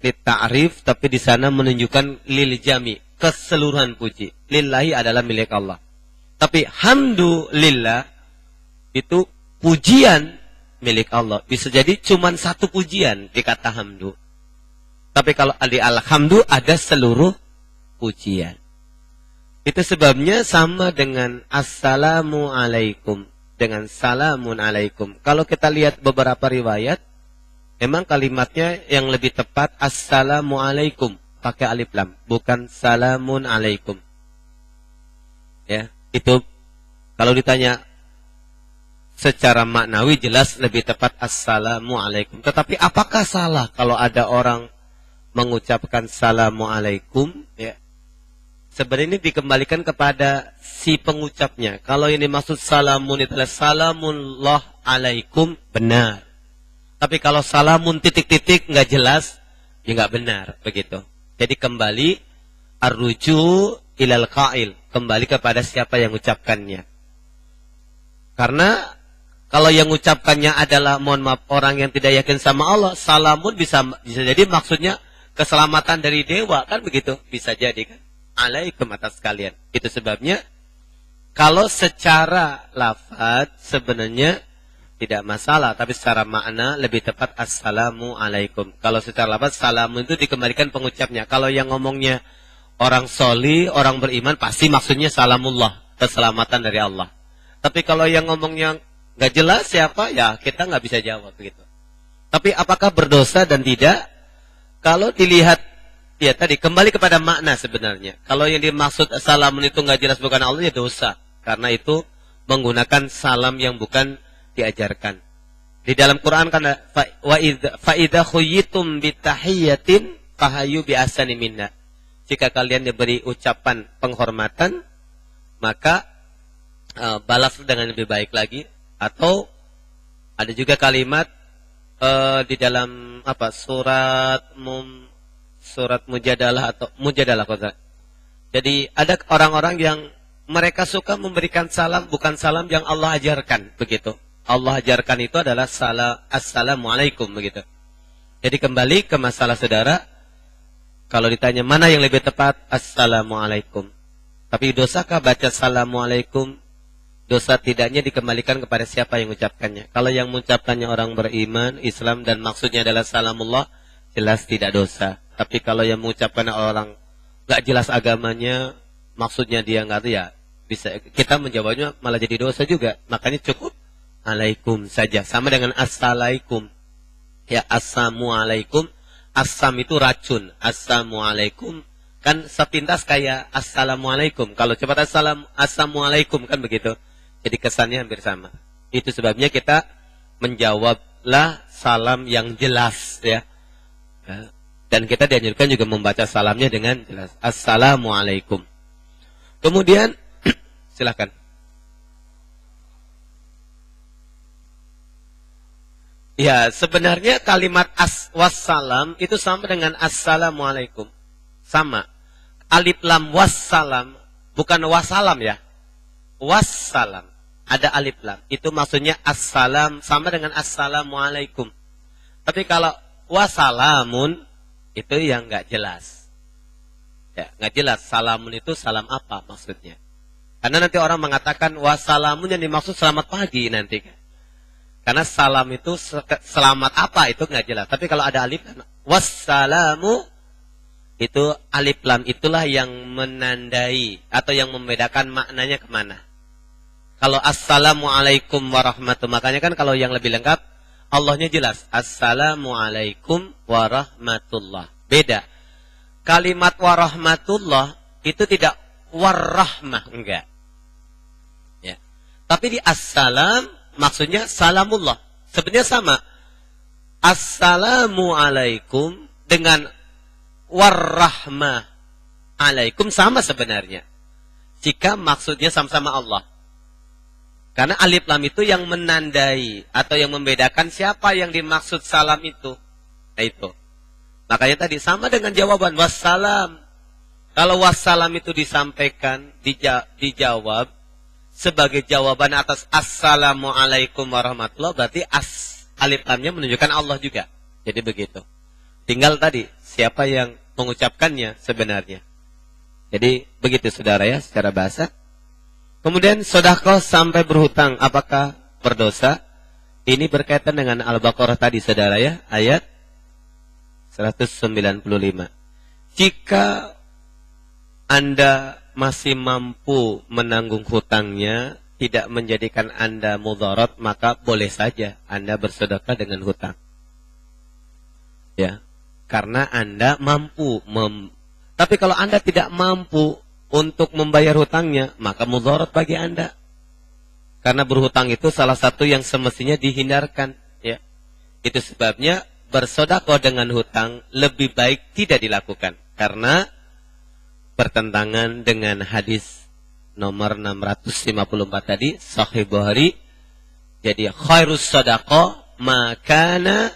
li ta'rif, tapi di sana menunjukkan lil jami, keseluruhan puji. Lillahi adalah milik Allah. Tapi hamdulillah itu pujian milik Allah. Bisa jadi cuma satu pujian di kata hamdu. Tapi kalau di alhamdu ada seluruh pujian. Itu sebabnya sama dengan Assalamualaikum. Dengan Salamun alaikum. Kalau kita lihat beberapa riwayat, memang kalimatnya yang lebih tepat Assalamualaikum. Pakai alif lam. Bukan Salamun alaikum. Ya, itu kalau ditanya secara maknawi jelas lebih tepat Assalamualaikum. Tetapi apakah salah kalau ada orang mengucapkan Assalamualaikum? Ya. Sebenarnya ini dikembalikan kepada si pengucapnya. Kalau yang dimaksud salamun itu adalah salamullah alaikum, benar. Tapi kalau salamun titik-titik nggak jelas, ya nggak benar, begitu. Jadi kembali arruju ilal qail, kembali kepada siapa yang ucapkannya. Karena kalau yang ucapkannya adalah mohon maaf orang yang tidak yakin sama Allah, salamun bisa jadi maksudnya keselamatan dari dewa, kan begitu? Bisa jadi kan? Alaikum atas kalian. Itu sebabnya kalau secara lafaz sebenarnya tidak masalah, tapi secara makna lebih tepat assalamu alaikum. Kalau secara lafaz salamu itu dikembalikan pengucapnya. Kalau yang ngomongnya orang soli, orang beriman, pasti maksudnya salamullah, keselamatan dari Allah. Tapi kalau yang ngomongnya nggak jelas siapa, ya kita nggak bisa jawab begitu. Tapi apakah berdosa dan tidak? Kalau dilihat, ya tadi kembali kepada makna sebenarnya. Kalau yang dimaksud salamun itu nggak jelas bukan Allah, ya dosa. Karena itu menggunakan salam yang bukan diajarkan. Di dalam Quran kan fa idza khuyyitum bitahiyyatin fahayu bi ahsani minna. Jika kalian diberi ucapan penghormatan, maka balas dengan lebih baik lagi. Atau ada juga kalimat di dalam apa surat Mujadalah atau Mujadalah kota. Jadi ada orang-orang yang mereka suka memberikan salam bukan salam yang Allah ajarkan, begitu. Allah ajarkan itu adalah salam assalamualaikum, begitu. Jadi kembali ke masalah saudara, kalau ditanya mana yang lebih tepat, assalamualaikum. Tapi dosakah baca assalamualaikum? Dosa tidaknya dikembalikan kepada siapa yang mengucapkannya. Kalau yang mengucapkannya orang beriman, Islam dan maksudnya adalah salamullah, jelas tidak dosa. Tapi kalau yang mengucapkan orang nggak jelas agamanya, maksudnya dia nggak tahu, ya bisa kita menjawabnya malah jadi dosa juga. Makanya cukup alaikum saja, sama dengan assalaikum. Ya assalamualaikum, assam itu racun, assalamualaikum kan sepintas kayak assalamualaikum. Kalau cepat assalamualaikum kan begitu. Jadi kesannya hampir sama. Itu sebabnya kita menjawablah salam yang jelas, ya. Dan kita dianjurkan juga membaca salamnya dengan jelas. Assalamualaikum. Kemudian silakan. Ya, sebenarnya kalimat wassalam itu sama dengan assalamualaikum. Sama. Alif lam wassalam, bukan wassalam ya. Wassalam. Ada alif lam. Itu maksudnya assalam, sama dengan assalamualaikum. Tapi kalau wassalamun, itu yang nggak jelas. Ya, nggak jelas. Salamun itu salam apa maksudnya. Karena nanti orang mengatakan wassalamun yang dimaksud selamat pagi nanti. Karena salam itu selamat apa itu nggak jelas. Tapi kalau ada alif lam, wassalamu, itu alif lam itulah yang menandai atau yang membedakan maknanya kemana. Kalau assalamualaikum warahmatullahi, makanya kan kalau yang lebih lengkap Allahnya jelas assalamualaikum warahmatullah. Beda. Kalimat warahmatullah itu tidak warahmah, enggak. Ya. Tapi di assalam maksudnya salamullah. Sebenarnya sama. Assalamualaikum dengan warahmah alaikum sama sebenarnya. Jika maksudnya sama-sama Allah. Karena alif lam itu yang menandai atau yang membedakan siapa yang dimaksud salam itu. Nah itu. Makanya tadi sama dengan jawaban wassalam. Kalau wassalam itu disampaikan, dijawab sebagai jawaban atas assalamualaikum warahmatullahi, berarti alif lamnya menunjukkan Allah juga. Jadi begitu. Tinggal tadi siapa yang mengucapkannya sebenarnya. Jadi begitu saudara ya secara bahasa. Kemudian sedekah sampai berhutang, apakah berdosa? Ini berkaitan dengan Al-Baqarah tadi saudara ya, ayat 195. Jika Anda masih mampu menanggung hutangnya, tidak menjadikan Anda mudarat, maka boleh saja Anda bersedekah dengan hutang. Ya, karena Anda mampu. Tapi kalau Anda tidak mampu untuk membayar hutangnya, maka mudarat bagi Anda. Karena berhutang itu salah satu yang semestinya dihindarkan. Ya, itu sebabnya bersedekah dengan hutang lebih baik tidak dilakukan. Karena bertentangan dengan hadis nomor 654 tadi, Sahih Bukhari. Jadi khairus sadaqah makana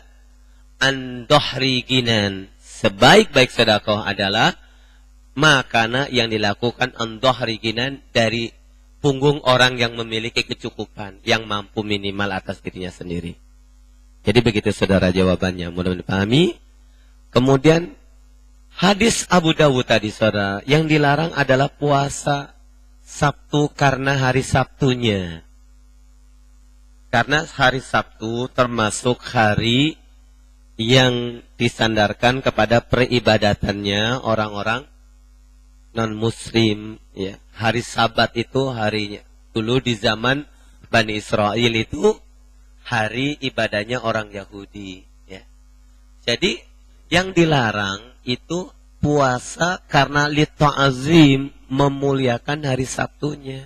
an dohri ginan. Sebaik-baik sedekah adalah makana yang dilakukan an dohri ginan, dari punggung orang yang memiliki kecukupan, yang mampu minimal atas dirinya sendiri. Jadi begitu saudara jawabannya, mudah-mudahan dipahami. Kemudian hadis Abu Dawud tadi saudara, yang dilarang adalah puasa Sabtu karena hari Sabtunya. Karena hari Sabtu termasuk hari yang disandarkan kepada peribadatannya orang-orang non-muslim. Ya. Hari Sabat itu harinya. Dulu di zaman Bani Israel itu hari ibadahnya orang Yahudi. Ya. Jadi yang dilarang itu puasa karena lita'azim, memuliakan hari Sabtunya.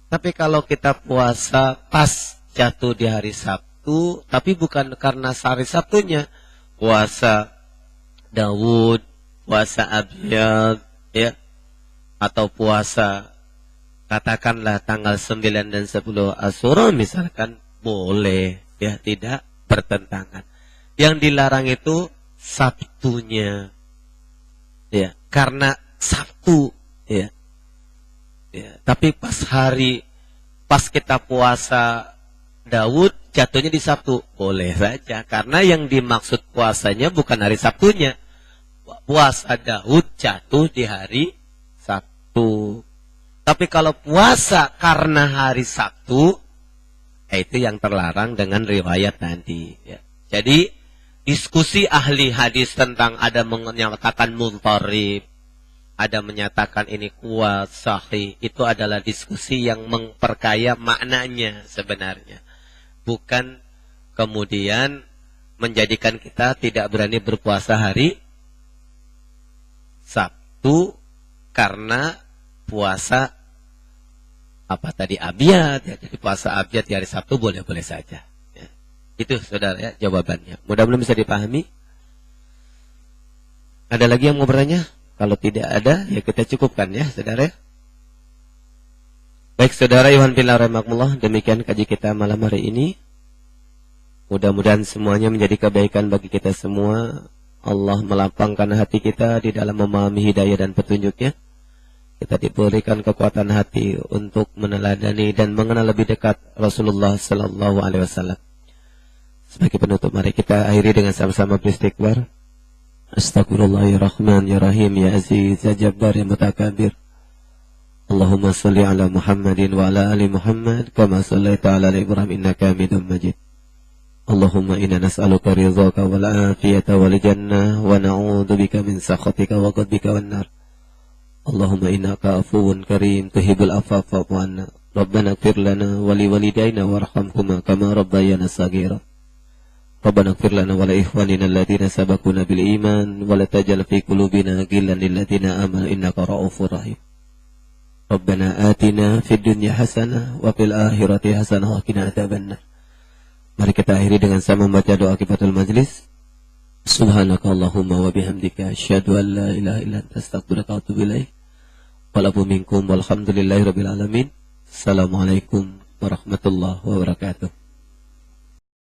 Tapi kalau kita puasa pas jatuh di hari Sabtu, tapi bukan karena hari Sabtunya, puasa Daud, puasa Abyad, ya, atau puasa katakanlah tanggal 9 dan 10 Asyura misalkan, boleh, ya, tidak bertentangan. Yang dilarang itu Sabtunya, ya, karena Sabtu, ya. Ya, tapi pas kita puasa Daud jatuhnya di Sabtu, boleh saja, karena yang dimaksud puasanya bukan hari Sabtunya. Puasa Daud jatuh di hari Sabtu. Tapi kalau puasa karena hari Sabtu, itu yang terlarang dengan riwayat nanti. Ya. Jadi diskusi ahli hadis tentang ada menyatakan muntarib, ada menyatakan ini kuat, sahih, itu adalah diskusi yang memperkaya maknanya sebenarnya. Bukan kemudian menjadikan kita tidak berani berpuasa hari Sabtu karena puasa apa tadi Abyad, ya. Jadi puasa Abyad di hari Sabtu boleh-boleh saja. Ya. Itu saudara ya jawabannya. Mudah-mudahan bisa dipahami. Ada lagi yang mau bertanya? Kalau tidak ada, ya kita cukupkan ya, saudara. Baik, saudara Yohan Billah Rahimahullah, demikian kaji kita malam hari ini. Mudah-mudahan semuanya menjadi kebaikan bagi kita semua. Allah melapangkan hati kita di dalam memahami hidayah dan petunjuknya. Kita diberikan kekuatan hati untuk meneladani dan mengenal lebih dekat Rasulullah Sallallahu Alaihi Wasallam. Sebagai penutup, mari kita akhiri dengan sama-sama beristighfar. Astagfirullah ya Rahman ya Rahim ya Aziz ya Jabbar ya Mutakabir. Allahumma salli ala Muhammadin wa ala ali Muhammad kama sallaita ala Ibrahim innaka Hamidum Majid. Allahumma inna nas'aluka ridhaka wal afiyata wal jannah wa na'udzu bika min sakhatika wa ghadabika wan nar. Allahumma innaka afuwun karim tuhibbul afwa fa'fu anna. Rabbana ighfir lana wa li walidayna warhamhuma kama rabbayana shaghira. Rabbana ighfir lana wa li ikhwanina alladziina sabaquna bil iman wa la taj'al fi qulubina ghillan lil ladziina amanu innaka ra'ufur rahim. Rabbana atina fid dunya hasanah wa fil akhirati hasanah wa qina adzabannar. Mari kita akhiri dengan sama membaca doa kifatul majlis. Subhanakallahumma wa bihamdika asyhadu an la ilaha illa anta astaghfiruka wa atubu ilaik. Walakum minkum walhamdulillahi rabbil alamin. Assalamualaikum warahmatullahi wabarakatuh.